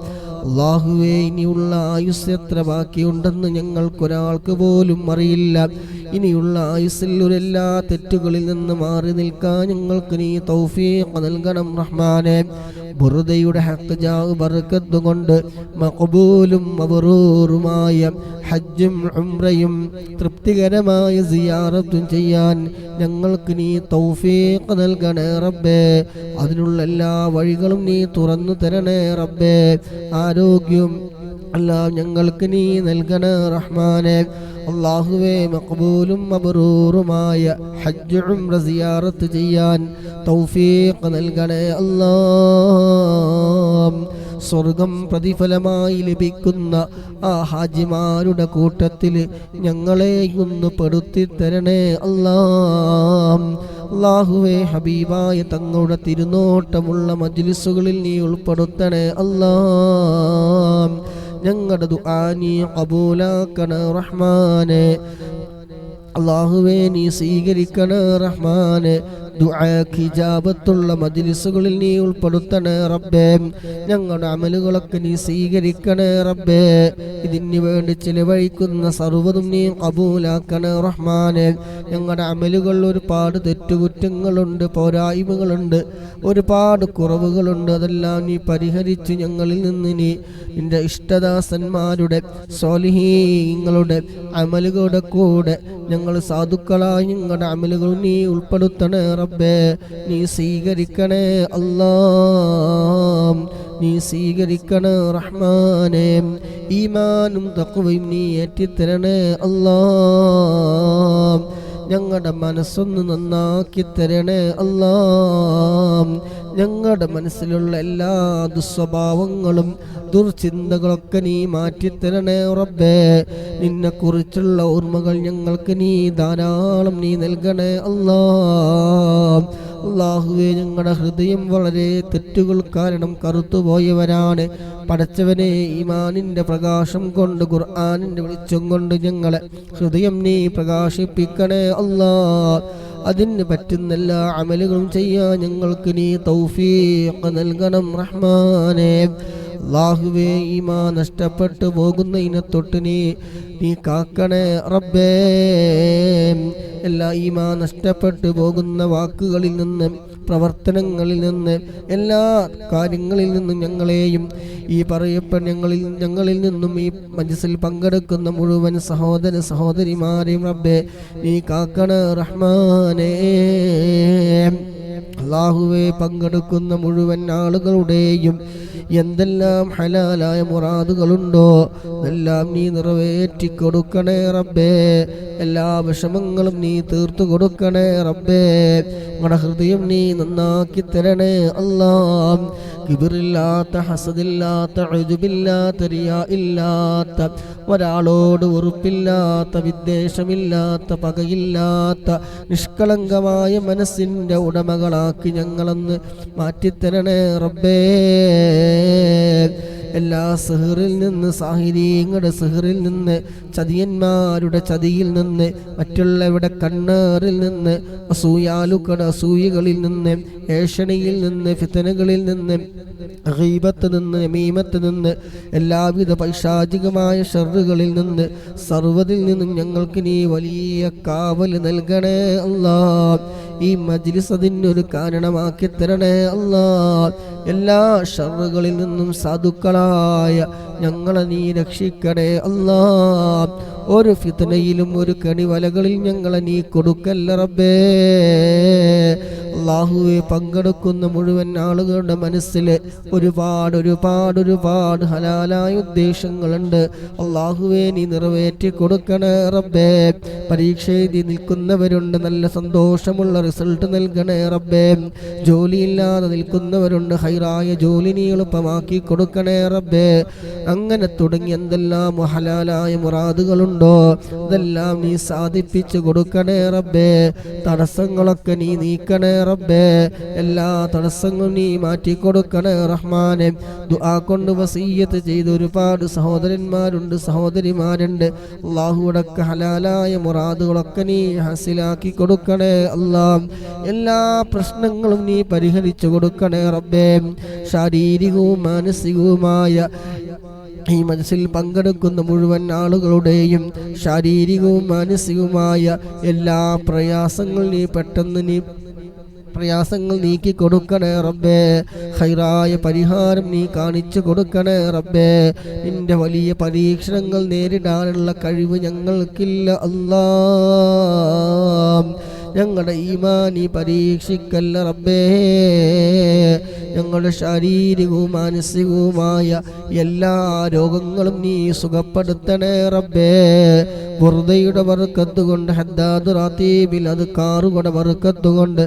S1: അല്ലാഹുവേ, ഇനിയുള്ള ആയുസ് എത്ര ബാക്കിയുണ്ടെന്ന് ഞങ്ങൾക്കൊരാൾക്ക് പോലും അറിയില്ല. ഇനിയുള്ള ആയുസ്സിൽ എല്ലാ തെറ്റുകളിൽ നിന്ന് മാറി നിൽക്കാൻ ഞങ്ങൾക്ക് നീ തൗഫീഖ് നൽകണം റഹ്മാനെ. ബുർദയുടെ ഹഖ് ജാഹ് ബർക്കത്ത് കൊണ്ട് മഖബൂലും മബ്റൂറുമായ ഹജ്ജും ഉംറയും തൃപ്തികരമായ സിയാറത്തും ചെയ്യാൻ ഞങ്ങൾക്ക് നീ തൗഫീഖ് നൽകണേ റബ്ബേ. അതിനുള്ള എല്ലാ വഴികളും നീ തുറന്നു തരണേ റബ്ബേ. ആരോഗ്യവും എല്ലാം ഞങ്ങൾക്ക് നീ നൽകണേ റഹ്മാനെ. അല്ലാഹുവേ, മഖബൂലും മബ്റൂറുമായ ഹജ്ജ് ഉംറ സിയാറത്ത് ചെയ്യാൻ തൗഫീഖ് നൽകണേ അല്ലാഹ്. സ്വർഗം പ്രതിഫലമായി ലഭിക്കുന്ന ആ ഹാജിമാരുടെ കൂട്ടത്തിൽ ഞങ്ങളെ ഒന്ന് പെടുത്തി തരണേ അല്ലാഹ്. അല്ലാഹുവേ, ഹബീബായ തങ്ങളുടെ തിരുനോട്ടമുള്ള മജ്ലിസുകളിൽ നീ ഉൾപ്പെടുത്തണേ അല്ലാഹ്. ഞങ്ങളുടെ ദുആ നീ ഖബൂലാക്കണേ റഹ്മാനെ. അല്ലാഹുവേ, നീ സ്വീകരിക്കണേ റഹ്മാനെ. ദുആക്ക് ഇജാബത്തുള്ള മജ്ലിസുകളിൽ നീ ഉൾപ്പെടുത്തണേ റബ്ബേ. ഞങ്ങളുടെ അമലുകളൊക്കെ നീ സ്വീകരിക്കണേ റബ്ബേ. ഇതിന് വേണ്ടി ചിലവഴിക്കുന്ന സർവ്വതും നീ ഖബൂലാക്കണേ റഹ്മാനെ. ഞങ്ങളുടെ അമലുകൾ ഒരുപാട് തെറ്റുകുറ്റങ്ങളുണ്ട്, പോരായ്മകളുണ്ട്, ഒരുപാട് കുറവുകളുണ്ട്. അതെല്ലാം നീ പരിഹരിച്ച് ഞങ്ങളിൽ നിന്ന് നീ നിന്റെ ഇഷ്ടദാസന്മാരുടെ സ്വാലിഹീങ്ങളുടെ അമലുകളുടെ കൂടെ ഞങ്ങൾ സാധുക്കളായി ഞങ്ങളുടെ അമലുകൾ നീ ഉൾപ്പെടുത്തണേ റബ്ബേ. നീ സ്വീകരിക്കണേ അല്ലാ, നീ സ്വീകരിക്കണേ റഹ്മാനെ. ഈമാനും തഖ്വയും നീ ഏറ്റിത്തരണേ അല്ലാ. ഞങ്ങളുടെ മനസ്സൊന്ന് നന്നാക്കി തരണേ അല്ലാ. ഞങ്ങളുടെ മനസ്സിലുള്ള എല്ലാ ദുസ്വഭാവങ്ങളും ദുർചിന്തകളൊക്കെ നീ മാറ്റിത്തരണേ റബ്ബേ. നിന്നെക്കുറിച്ചുള്ള ഓർമ്മകൾ ഞങ്ങൾക്ക് നീ ധാരാളം നീ നൽകണേ അല്ലാ. അല്ലാഹുവേ, ഞങ്ങളുടെ ഹൃദയം വളരെ തെറ്റുകൾ കാരണം കറുത്തുപോയവരാണ്. പടച്ചവനെ, ഈമാനിൻ്റെ പ്രകാശം കൊണ്ട് ഖുർആനിൻ്റെ വെളിച്ചം കൊണ്ട് ഞങ്ങളെ ഹൃദയം നീ പ്രകാശിപ്പിക്കണേ അല്ലാ. അതിന് പറ്റുന്ന എല്ലാ അമലുകളും ചെയ്യാൻ ഞങ്ങൾക്ക് നീ തൗഫീഖ് നൽകണം റഹ്മാനെ. അല്ലാഹുവേ, ഈമാൻ നഷ്ടപ്പെട്ടു പോകുന്ന ഇനത്തൊട്ട് നീ കാക്കണേ റബ്ബേ. എല്ലാ ഈമാൻ നഷ്ടപ്പെട്ടു പോകുന്ന വാക്കുകളിൽ നിന്ന്, പ്രവർത്തനങ്ങളിൽ നിന്ന്, എല്ലാ കാര്യങ്ങളിൽ നിന്നും ഞങ്ങളെയും ഈ പറയപ്പെട്ട ഞങ്ങളിൽ നിന്നും ഈ മജ്‌ലിസിൽ പങ്കെടുക്കുന്ന മുഴുവൻ സഹോദര സഹോദരിമാരെയും റബ്ബേ നീ കാക്കണേ റഹ്മാനേ. അല്ലാഹുവേ, പങ്കെടുക്കുന്ന മുഴുവൻ ആളുകളുടെയും എന്തെല്ലാം ഹലാലായ മുറാദുകളുണ്ടോ എല്ലാം നീ നിറവേറ്റി കൊടുക്കണേ റബ്ബേ. എല്ലാ വിഷമങ്ങളും നീ തീർത്തു കൊടുക്കണേ റബ്ബേ. നമ്മുടെ ഹൃദയം നീ നന്നാക്കി തരണേ അല്ലാ. കിബിറില്ലാത്ത, ഹസദില്ലാത്ത, ഉജുബില്ലാത്ത, റിയാ ഇല്ലാത്ത, ഒരാളോട് ഉറുപ്പില്ലാത്ത, വിദ്വേഷമില്ലാത്ത, പകയില്ലാത്ത നിഷ്കളങ്കമായ മനസ്സിൻ്റെ ഉടമകളാക്കി ഞങ്ങളൊന്ന് മാറ്റിത്തരണേ റബ്ബേ. എല്ലാ സിഹ്റിൽ നിന്ന്, സാഹിരീങ്ങളുടെ സിഹ്റിൽ നിന്ന്, ചതിയന്മാരുടെ ചതിയിൽ നിന്ന്, മറ്റുള്ളവരുടെ കണ്ണേറിൽ നിന്ന്, അസൂയാലുക്കളുടെ അസൂയകളിൽ നിന്ന്, ഏഷണിയിൽ നിന്ന്, ഫിത്തനകളിൽ നിന്ന്, ഗീബത്ത് നിന്ന്, നമീമത്ത് നിന്ന്, എല്ലാവിധ പൈശാചികമായ ഷർറുകളിൽ നിന്ന്, സർവ്വതിൽ നിന്നും ഞങ്ങൾക്ക് നീ വലിയ കാവൽ നൽകണേ അല്ലാ. ഈ മജ്‌ലിസ് അതിനൊരു കാരണമാക്കി തരണേ അല്ലാ. എല്ലാ ഷർറുകളിൽ നിന്നും സാധുക്കളായ ഞങ്ങളെ നീ രക്ഷിക്കണേ അല്ലാ. ഒരു ഫിത്നയിലും ഒരു കണിവലകളിൽ ഞങ്ങളെ നീ കൊടുക്കല്ല റബ്ബേ. അല്ലാഹുവേ, പങ്കെടുക്കുന്ന മുഴുവൻ ആളുകളുടെ മനസ്സിൽ ഒരുപാട് ഹലാലായ ഉദ്ദേശങ്ങളുണ്ട്. അല്ലാഹുവേ, നീ നിറവേറ്റി കൊടുക്കണേ റബ്ബേ. പരീക്ഷ എഴുതി നിൽക്കുന്നവരുണ്ട്, നല്ല സന്തോഷമുള്ള റിസൾട്ട് നൽകണേ റബ്ബേ. ജോലിയില്ലാതെ നിൽക്കുന്നവരുണ്ട്, ഹൈറായ ജോലി നീ എളുപ്പമാക്കി കൊടുക്കണേ റബ്ബേ. അങ്ങനെ തുടങ്ങി എന്തെല്ലാം ഹലാലായ മുറാദുകളുണ്ടോ അതെല്ലാം നീ സാധിപ്പിച്ചു കൊടുക്കണേ റബ്ബേ. തടസ്സങ്ങളൊക്കെ നീ നീക്കണേ റബ്ബേ. എല്ലാ തടസ്സങ്ങളും നീ മാറ്റിക്കൊടുക്കണേ റഹ്മാനെ. ദുആ കൊണ്ട് വസിയ്യത്ത് ചെയ്ത ഒരുപാട് സഹോദരന്മാരുണ്ട്, സഹോദരിമാരുണ്ട്. അല്ലാഹുവേ, ഹലാലായ മുറാദുകളൊക്കെ നീ ഹാസിലാക്കി കൊടുക്കണേ അല്ലാ. എല്ലാ പ്രശ്നങ്ങളും നീ പരിഹരിച്ചു കൊടുക്കണേ റബ്ബേ. ശാരീരികവും മാനസികവുമായ ഈ മജ്‌ലിസിൽ പങ്കെടുക്കുന്ന മുഴുവൻ ആളുകളുടെയും ശാരീരികവും മാനസികവുമായ എല്ലാ പ്രയാസങ്ങൾ നീക്കി കൊടുക്കണേ റബ്ബേ. ഖൈറായ പരിഹാരം നീ കാണിച്ചു കൊടുക്കണേ റബ്ബേ. നിന്റെ വലിയ പരീക്ഷണങ്ങൾ നേരിടാനുള്ള കഴിവ് ഞങ്ങൾക്കില്ല അല്ലാ. ഞങ്ങളുടെ ഈമാൻ നീ പരീക്ഷിക്കല്ല റബ്ബേ. ഞങ്ങളുടെ ശാരീരികവും മാനസികവുമായ എല്ലാ രോഗങ്ങളും നീ സുഖപ്പെടുത്തണേ റബ്ബേ. ബുർദയുടെ ബർക്കത്ത് കൊണ്ട്, ഹദ്ദാദ് റാത്തീബിൽ അത് കാറുകളുടെ ബർക്കത്ത് കൊണ്ട്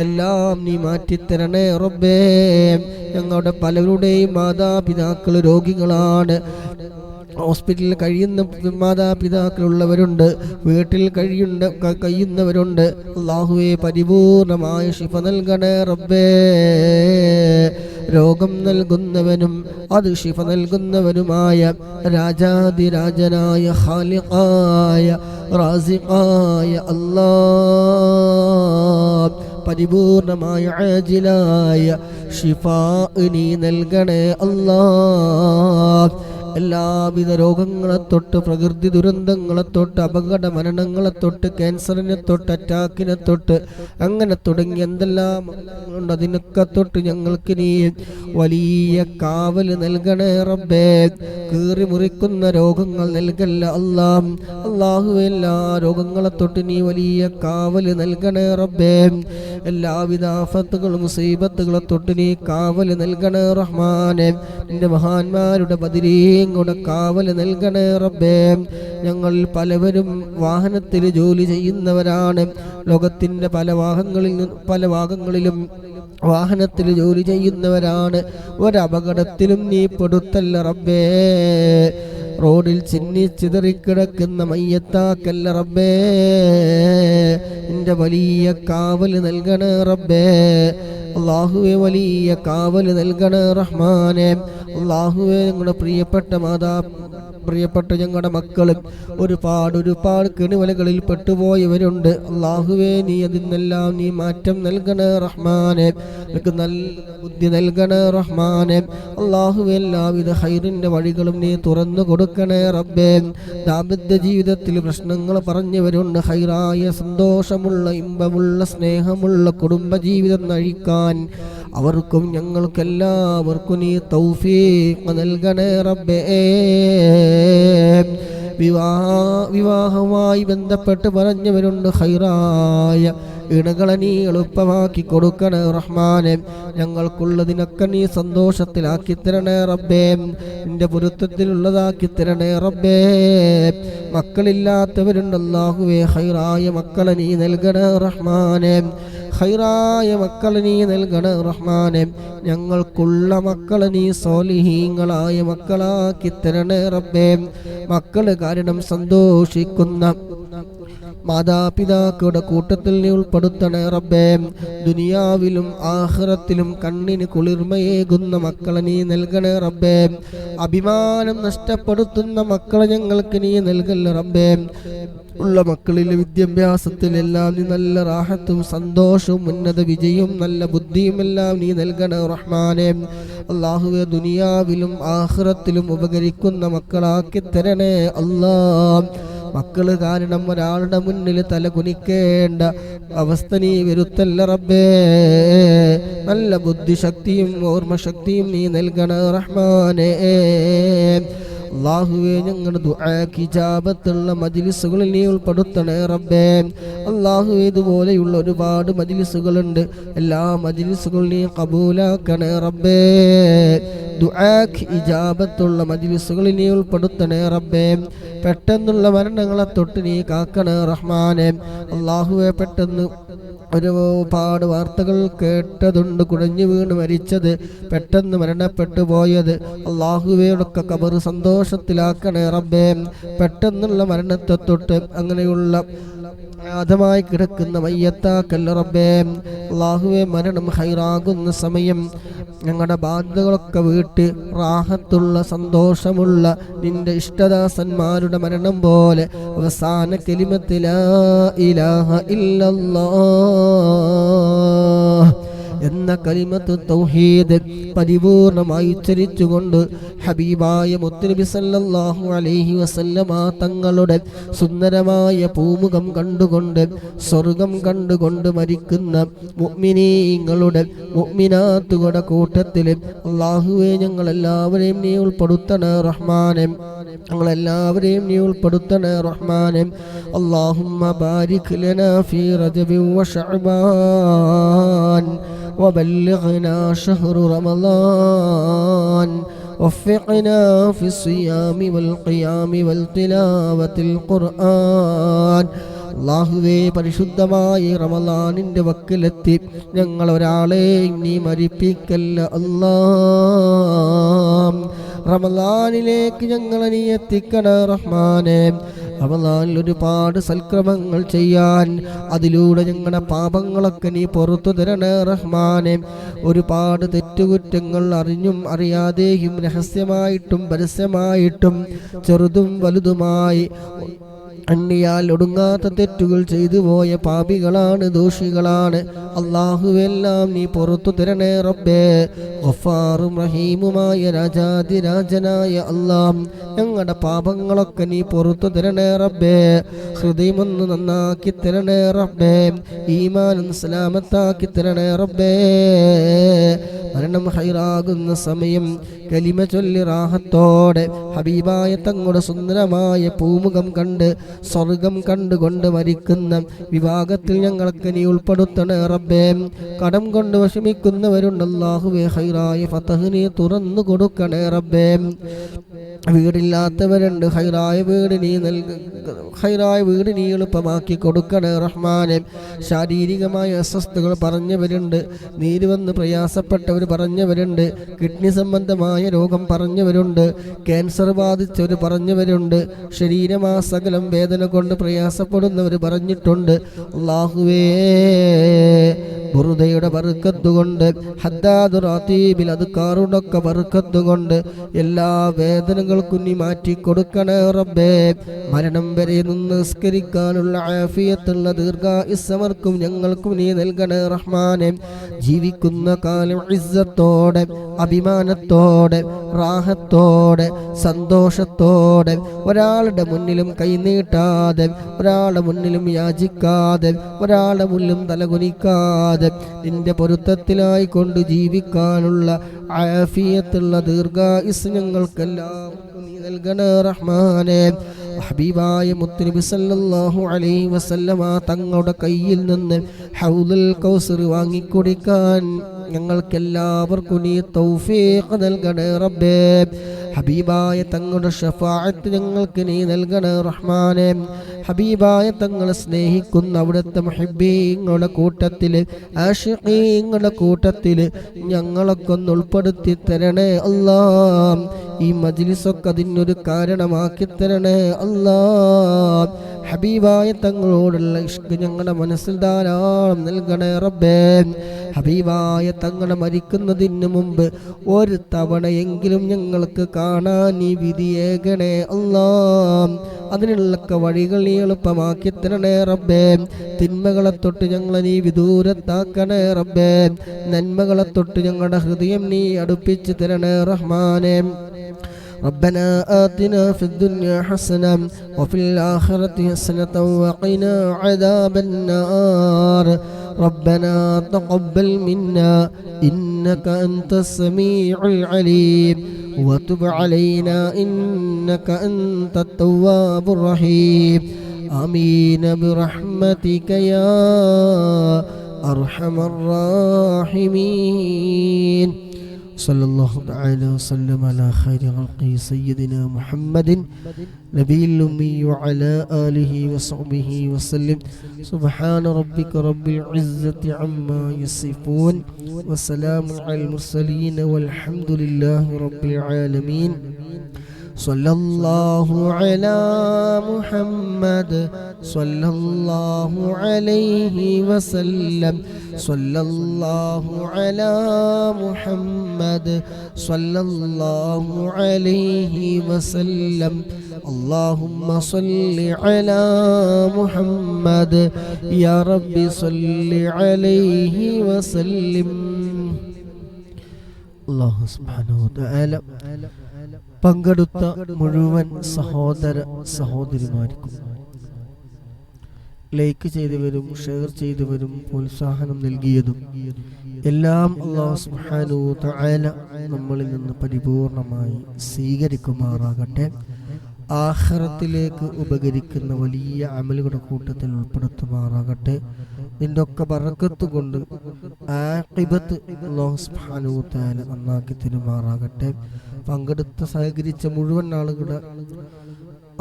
S1: എല്ലാം നീ മാറ്റിത്തരണേ റബ്ബേ. ഞങ്ങളുടെ പലരുടെയും മാതാപിതാക്കൾ രോഗികളാണ്. ഹോസ്പിറ്റലിൽ കഴിയുന്ന മാതാപിതാക്കളുള്ളവരുണ്ട്, വീട്ടിൽ കഴിയുന്നവരുണ്ട്. അല്ലാഹുവേ, പരിപൂർണമായ ശിഫ നൽകണേ റബ്ബേ. രോഗം നൽകുന്നവനും അത് ശിഫ നൽകുന്നവനുമായ രാജാതിരാജനായ ഖാലിഖായ റാസിഖായ അല്ലാഹ് പരിപൂർണമായ ആജിലായ ശിഫാ നീ നൽകണേ അല്ലാഹ്. എല്ലാവിധ രോഗങ്ങളെ തൊട്ട്, പ്രകൃതി ദുരന്തങ്ങളെ തൊട്ട്, അപകട മരണങ്ങളെ തൊട്ട്, ക്യാൻസറിനെ തൊട്ട്, അറ്റാക്കിനെ തൊട്ട്, അങ്ങനെ തുടങ്ങി എന്തെല്ലാം ഉണ്ട് അതിനൊക്കെ തൊട്ട് ഞങ്ങൾക്ക് നീ വലിയ കാവൽ നൽകണേ റബ്ബേ. കീറി മുറിക്കുന്ന രോഗങ്ങൾ നൽകല്ല അല്ലാഹ്. അല്ലാഹു എല്ലാ രോഗങ്ങളെ തൊട്ട് നീ വലിയ കാവൽ നൽകണേ റബ്ബേ. എല്ലാവിധ ആഫത്തുകളും മുസീബത്തുകളെ തൊട്ട് നീ കാവൽ നൽകണേ റഹ്മാനെ. നിന്റെ മഹാന്മാരുടെ ബദരീങ്ങളുടെ കാവൽ നൽകണേ റബ്ബേ. ഞങ്ങൾ പലവരും വാഹനത്തിൽ ജോലി ചെയ്യുന്നവരാണ്. ലോകത്തിൻ്റെ പല ഭാഗങ്ങളിലും വാഹനത്തിൽ ജോലി ചെയ്യുന്നവരാണ്. ഒരപകടത്തിലും നീ പെടുത്തല്ല റബ്ബേ. റോഡിൽ ചിന്നി ചിതറിക്കിടക്കുന്ന മയ്യത്താക്കല്ല റബ്ബേ. നിന്റെ വലിയ കാവൽ നൽകണേ റബ്ബേ. അല്ലാഹുവേ വലിയ കാവൽ നൽകണേ റഹ്മാനെ. അല്ലാഹുവേ ഞങ്ങളുടെ പ്രിയപ്പെട്ട ഞങ്ങളുടെ മക്കളും ഒരുപാട് കെണിവലകളിൽ പെട്ടുപോയവരുണ്ട്. അല്ലാഹുവേ നീ അതിനെല്ലാം നീ മാറ്റം നൽകണേ റഹ്മാനെ. നിനക്ക് നല്ല ബുദ്ധി നൽകണേ റഹ്മാനെ. അല്ലാഹുവേ എല്ലാവിധ ഹൈറിൻ്റെ വഴികളും നീ തുറന്നു കൊടുക്കണേ റബ്ബേ. ദാമ്പത്യ ജീവിതത്തിൽ പ്രശ്നങ്ങൾ പറഞ്ഞവരുണ്ട്. ഹൈറായ സന്തോഷമുള്ള ഇമ്പമുള്ള സ്നേഹമുള്ള കുടുംബജീവിതം നയിക്കാൻ അവർക്കും ഞങ്ങൾക്കെല്ലാവർക്കും നീ തൗഫീഖ് നൽകണേ റബ്ബേ. വിവാഹവുമായി ബന്ധപ്പെട്ട് പറഞ്ഞവരുണ്ട്. ഹൈറായ ഇണകളെ നീ എളുപ്പമാക്കി കൊടുക്കണേ റഹ്മാനെ. ഞങ്ങൾക്കുള്ളതിനൊക്കെ നീ സന്തോഷത്തിലാക്കി തരണേ റബ്ബേ. നിന്റെ പൊരുത്തത്തിലുള്ളതാക്കി തരണേ റബ്ബേ. മക്കളില്ലാത്തവരുണ്ട്. അല്ലാഹുവേ ഹൈറായ മക്കളെ നീ നൽകണേ റഹ്മാനെ. ഹൈറായ മക്കളെ നീ നൽകണേ റഹ്മാനെ. ഞങ്ങൾക്കുള്ള മക്കളെ നീ സ്വാലിഹീങ്ങളായ മക്കളാക്കി തരണേ റബ്ബേ. മക്കള് കാരണം സന്തോഷിക്കുന്ന മാതാപിതാക്കളുടെ കൂട്ടത്തിൽ നീ ഉൾപ്പെടുത്തണേ റബ്ബേ. ദുനിയാവിലും ആഖിറത്തിലും കണ്ണിന് കുളിർമയേകുന്ന മക്കളെ നീ നൽകണേ റബ്ബേ. അഭിമാനം നഷ്ടപ്പെടുത്തുന്ന മക്കളെ ഞങ്ങൾക്ക് നീ നൽകല്ല റബ്ബേ. ഉള്ള മക്കളിലെ വിദ്യാഭ്യാസത്തിലെല്ലാം നീ നല്ല റാഹത്തും സന്തോഷവും ഉന്നത വിജയവും നല്ല ബുദ്ധിയും എല്ലാം നീ നൽകണേ റഹ്മാനെ. അല്ലാഹുവേ ദുനിയാവിലും ആഖിറത്തിലും ഉപകരിക്കുന്ന മക്കളാക്കി തരണേ അല്ലാഹ്. മക്കള് കാരണം ഒരാളുടെ മുന്നിൽ തല കുനിക്കേണ്ട അവസ്ഥ നീ വരുത്തല്ല റബ്ബേ. നല്ല ബുദ്ധിശക്തിയും ഓർമ്മശക്തിയും നീ നൽകണ റഹ്മാനേ. അല്ലാഹുവേ ഞങ്ങളുടെ ദുആക്ക് ഇജാബത്തുള്ള മജ്ലിസുകളിൽ നീ ഉൾപ്പെടുത്തണേ റബ്ബേ. അല്ലാഹുവേ ഇതുപോലെയുള്ള ഒരുപാട് മജ്ലിസുകളുണ്ട്. എല്ലാ മജ്ലിസുകളും നീ ഖബൂലാക്കണേ റബ്ബേ. ദുആക്ക് ഇജാബത്തുള്ള മജ്ലിസുകളിൽ നീ ഉൾപ്പെടുത്തണേ റബ്ബേ. പെട്ടെന്നുള്ള മരണങ്ങളെ തൊട്ട് നീ കാക്കണേ റഹ്മാനെ. അല്ലാഹുവേ പെട്ടെന്ന് ഒരുപാട് വാർത്തകൾ കേട്ടതുണ്ട്. കുഴഞ്ഞു വീണ് മരിച്ചത്, പെട്ടെന്ന് മരണപ്പെട്ടു പോയത്. അല്ലാഹുവേടൊക്കെ ഖബർ സന്തോഷത്തിലാക്കണേ റബ്ബേ. പെട്ടെന്നുള്ള മരണത്തെ തൊട്ട് അങ്ങനെയുള്ള അനാഥമായി കിടക്കുന്ന മയ്യത്താക്കല്ല റബ്ബേ. അല്ലാഹുവേ മരണം ഹൈറാകുന്ന സമയം ഞങ്ങളുടെ ബാധ്യതകളൊക്കെ വീട്ട് റാഹത്തുള്ള സന്തോഷമുള്ള നിന്റെ ഇഷ്ടദാസന്മാരുടെ മരണം പോലെ അവസാന കലിമത്ത് ലാ ഇലാഹ ഇല്ലല്ലാഹ് എന്ന കലിമത്ത് തൗഹീദ് പരിപൂർണമായി ഉച്ചരിച്ചുകൊണ്ട് ഹബീബായ മുത്തുനബി സല്ലല്ലാഹു അലൈഹി വസല്ലമ തങ്ങളുടെ സുന്ദരമായ പൂമുഖം കണ്ടുകൊണ്ട് സ്വർഗം കണ്ടുകൊണ്ട് മരിക്കുന്ന മുഅ്മിനീങ്ങളുടെ മുഅ്മിനാത്തുകളുടെ കൂട്ടത്തിൽ അല്ലാഹുവേ ഞങ്ങളെല്ലാവരെയും നീ ഉൾപ്പെടുത്തണേ റഹ്മാനെ. ഞങ്ങളെല്ലാവരെയും നീ ഉൾപ്പെടുത്തണേ റഹ്മാനെ. അല്ലാഹുമ്മ ബാരിക് ലനാ ഫീ റജബി വശഅബാൻ وبلغنا شهر رمضان وفقنا في الصيام والقيام والتلاوة القرآن. അല്ലാഹുവേ പരിശുദ്ധമായ റമളാനിന്റെ വക്കിലെത്തി ഞങ്ങൾ ഒരാളെയും നീ മരിപ്പിക്കല്ല അല്ലാഹ്. റമളാനിലേക്ക് ഞങ്ങളെ നീ എത്തിക്കണ റഹ്മാനെ. റമളാനിൽ ഒരുപാട് സൽക്രമങ്ങൾ ചെയ്യാൻ, അതിലൂടെ ഞങ്ങളുടെ പാപങ്ങളൊക്കെ നീ പുറത്തു തരണേ റഹ്മാനെ. ഒരുപാട് തെറ്റുകുറ്റങ്ങൾ അറിഞ്ഞും അറിയാതെയും രഹസ്യമായിട്ടും പരസ്യമായിട്ടും ചെറുതും വലുതുമായി അന്യാൽ ഒടുങ്ങാത്ത തെറ്റുകൾ ചെയ്തു പോയ പാപികളാണ്, ദോഷികളാണ്. അല്ലാഹുവെല്ലാം നീ പുറത്തു തരണേ റബ്ബേ. ഗഫാറും റഹീമുമായ രാജാതിരാജനായ അല്ലാഹ്, ഞങ്ങളുടെ പാപങ്ങളൊക്കെ നീ പുറത്തു തരണേ റബ്ബേ. ഹൃദയമൊന്ന് നന്നാക്കി തരണേ റബ്ബേ. ഈമാനും സലാമത്താക്കി തരണേ റബ്ബേ. മരണം ഹൈറാകുന്ന സമയം കലിമ ചൊല്ലി റാഹത്തോടെ ഹബീബായ തങ്ങളുടെ സുന്ദരമായ പൂമുഖം കണ്ട് സ്വർഗം കണ്ടുകൊണ്ട് മരിക്കുന്ന വിഭാഗത്തിൽ ഞങ്ങൾക്ക് നീ ഉൾപ്പെടുത്തണേ റബ്ബേ. കടം കൊണ്ട് വിഷമിക്കുന്നവരുണ്ട്, അല്ലാഹുവേ ഹൈറായ ഫതഹ് നീ തുറന്നു കൊടുക്കണേ റബ്ബേ. വീടില്ലാത്തവരുണ്ട്, ഹൈറായ വീട് നീ എളുപ്പമാക്കി കൊടുക്കണേ റഹ്മാനെ. ശാരീരികമായ അസ്വസ്ഥതകൾ പറഞ്ഞവരുണ്ട്, നീര് വന്ന് പ്രയാസപ്പെട്ടവർ പറഞ്ഞവരുണ്ട്, കിഡ്നി സംബന്ധമായ രോഗം പറഞ്ഞവരുണ്ട്, ക്യാൻസർ ബാധിച്ചവർ പറഞ്ഞവരുണ്ട്, ശരീരമാസകലം വേദന കൊണ്ട് പ്രയാസപ്പെടുന്നവർ പറഞ്ഞിട്ടുണ്ട്. അല്ലാഹുവേ ബുറുദയുടെ ബർക്കത്തുകൊണ്ട്, ഹദ്ദാദ് റാത്തീബിൽ അദ്കാറുടൊക്കെ ബർക്കത്തുകൊണ്ട് എല്ലാ വേദനകൾക്കും നീ മാറ്റി കൊടുക്കണേ റബ്ബേ. മരണം വരെ നിസ്കരിക്കാനുള്ള ആഫിയത്തുള്ള ദീർഘായുസ്സമർക്കും ഞങ്ങൾക്കും നീ നൽകണേ റഹ്മാനെ. ജീവിക്കുന്ന കാലം ഇസ്സത്തോടെ, അഭിമാനത്തോടെ, റാഹത്തോടെ, സന്തോഷത്തോടെ, ഒരാളുടെ മുന്നിലും കൈനീട്ടാതെ, ഒരാളുടെ മുന്നിലും യാചിക്കാതെ, ഒരാളുടെ മുന്നിലും തലകുനിക്കാതെ നിന്റെ പൊരുത്തത്തിലായി കൊണ്ട് ജീവിക്കാനുള്ള ആഫിയത്തുള്ള ദീർഘായുസ് ഞങ്ങൾക്കെല്ലാവർക്കും നീ നൽകണേ റഹ്മാനെ. ഹബീബായ മുത്തുനബി സല്ലല്ലാഹു അലൈഹി വസല്ലമ തങ്ങളുടെ കയ്യിൽ നിന്ന് ഹൗദുൽ കൗസർ വാങ്ങിക്കുടിക്കാൻ ഞങ്ങൾക്കെല്ലാവർക്കും നീ തൗഫീഖ് നൽകണേ റബ്ബേ. ഹബീബായ തങ്ങളുടെ ഷഫാഅത്ത് ഞങ്ങൾക്ക് നീ നൽകണേ റഹ്മാനെ. ഹബീബായ തങ്ങളെ സ്നേഹിക്കുന്ന അവിടുത്തെ മുഹിബ്ബീങ്ങളുടെ കൂട്ടത്തിൽ, ആശിഖീങ്ങളുടെ കൂട്ടത്തിൽ ഞങ്ങളൊക്കെ ഒന്ന് ഉൾപ്പെടുത്തി തരണേ അല്ലാഹ്. ഈ മജ്ലിസൊക്കെ അതിനൊരു കാരണമാക്കി തരണേ അല്ലാഹ്. ഹബീബായ തങ്ങളോടുള്ള ഇഷ്ക് ഞങ്ങളുടെ മനസ്സിൽ ധാരാളം നൽകണേ റബ്ബേ. ഹബീബായ തങ്ങളെ മരിക്കുന്നതിന് മുമ്പ് ഒരു തവണയെങ്കിലും ഞങ്ങൾക്ക് കാണാൻ നീ വിധിയേകണേ അല്ലാഹ്. അതിനുള്ള വഴികൾ നീ എളുപ്പമാക്കി തരണേ റബ്ബേ. തിന്മകളെ തൊട്ട് ഞങ്ങളെ നീ വിദൂരത്താക്കണേ റബ്ബേ. നന്മകളെ തൊട്ട് ഞങ്ങളുടെ ഹൃദയം നീ അടുപ്പിച്ച് തരണേ റഹ്മാനെ. ربنا آتنا في الدنيا حسنة وفي الآخرة حسنة وقنا عذاب النار. ربنا تقبل منا إنك أنت السميع العليم وتب علينا إنك أنت التواب الرحيم. آمين برحمتك يا أرحم الراحمين. صلى الله تعالى وسلم على خير خلقه سيدنا محمد نبي الأمي وعلى آله وصحبه وسلم. سبحان ربك رب العزة عما يصفون وسلام على المرسلين والحمد لله رب العالمين. صلى الله على محمد صلى الله عليه وسلم. صلى الله على محمد صلى الله عليه وسلم. اللهم صل على محمد يا رب صل عليه وسلم. الله سبحانه وتعالى പങ്കെടുത്ത മുഴുവൻ സഹോദര സഹോദരിമാർക്കും, ലൈക്ക് ചെയ്തവരും ഷെയർ ചെയ്തവരും പ്രോത്സാഹനം നൽകിയതും എല്ലാം അല്ലാഹു സുബ്ഹാനഹു വ തആല നമ്മളിൽ നിന്ന് പരിപൂർണമായി സ്വീകരിക്കുമാറാകട്ടെ. ആഖിറത്തിലേക്ക് ഉപകരിക്കുന്ന വലിയ അമലുകളുടെ കൂട്ടത്തിൽ ഉൾപ്പെടുത്തുമാറാകട്ടെ. നിന്റെ ഒക്കെ ബറക്കത്ത് കൊണ്ട് ആഖിബത്ത് അല്ലാഹു സുബ്ഹാനഹു വ തആല നന്നാക്കി തരുമാറാകട്ടെ. പങ്കെടുത്ത് സഹകരിച്ച മുഴുവൻ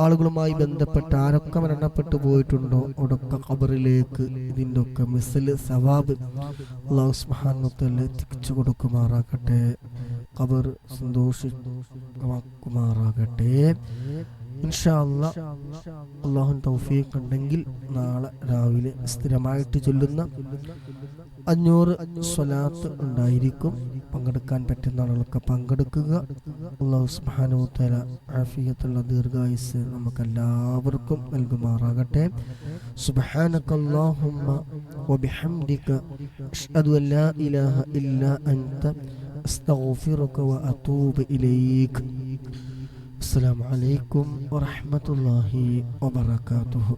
S1: ആളുകളുമായി ബന്ധപ്പെട്ട് ആരൊക്കെ മരണപ്പെട്ടു പോയിട്ടുണ്ടോ അവിടൊക്കെ ഖബറിലേക്ക് ഇതിൻ്റെ ഒക്കെ മിസ്ല് സവാബ് അല്ലാഹു സുബ്ഹാനഹു വ തആല എത്തിച്ചു കൊടുക്കുമാറാകട്ടെ. ഖബർ സന്തോഷമാക്കുമാറാകട്ടെ. ഇൻഷാ അല്ലാഹ് അല്ലാഹു തൗഫീഖ് ഉണ്ടെങ്കിൽ നാളെ രാവിലെ സ്ഥിരമായിട്ട് ചൊല്ലുന്ന 500 സ്വലാത്ത് ഉണ്ടായിരിക്കും. പങ്കെടുക്കാൻ പറ്റുന്ന ആളുകളൊക്കെ പങ്കെടുക്കുക. അല്ലാഹു സുബ്ഹാനഹു വ തആല ആഫിയത്തുള്ള ദീർഘായുസ്സ് നമുക്കെല്ലാവർക്കും നൽകുമാറാകട്ടെ. സുബ്ഹാനകല്ലാഹുമ്മ വബിഹംദിക അഷ്ഹദു അൻ ലാ ഇലാഹ ഇല്ലാ അൻത അസ്തഗ്ഫിറുക വഅതൂബു ഇലൈക്. അസ്സലാമു അലൈക്കും വറഹ്മത്തുള്ളാഹി വബറകാതുഹു.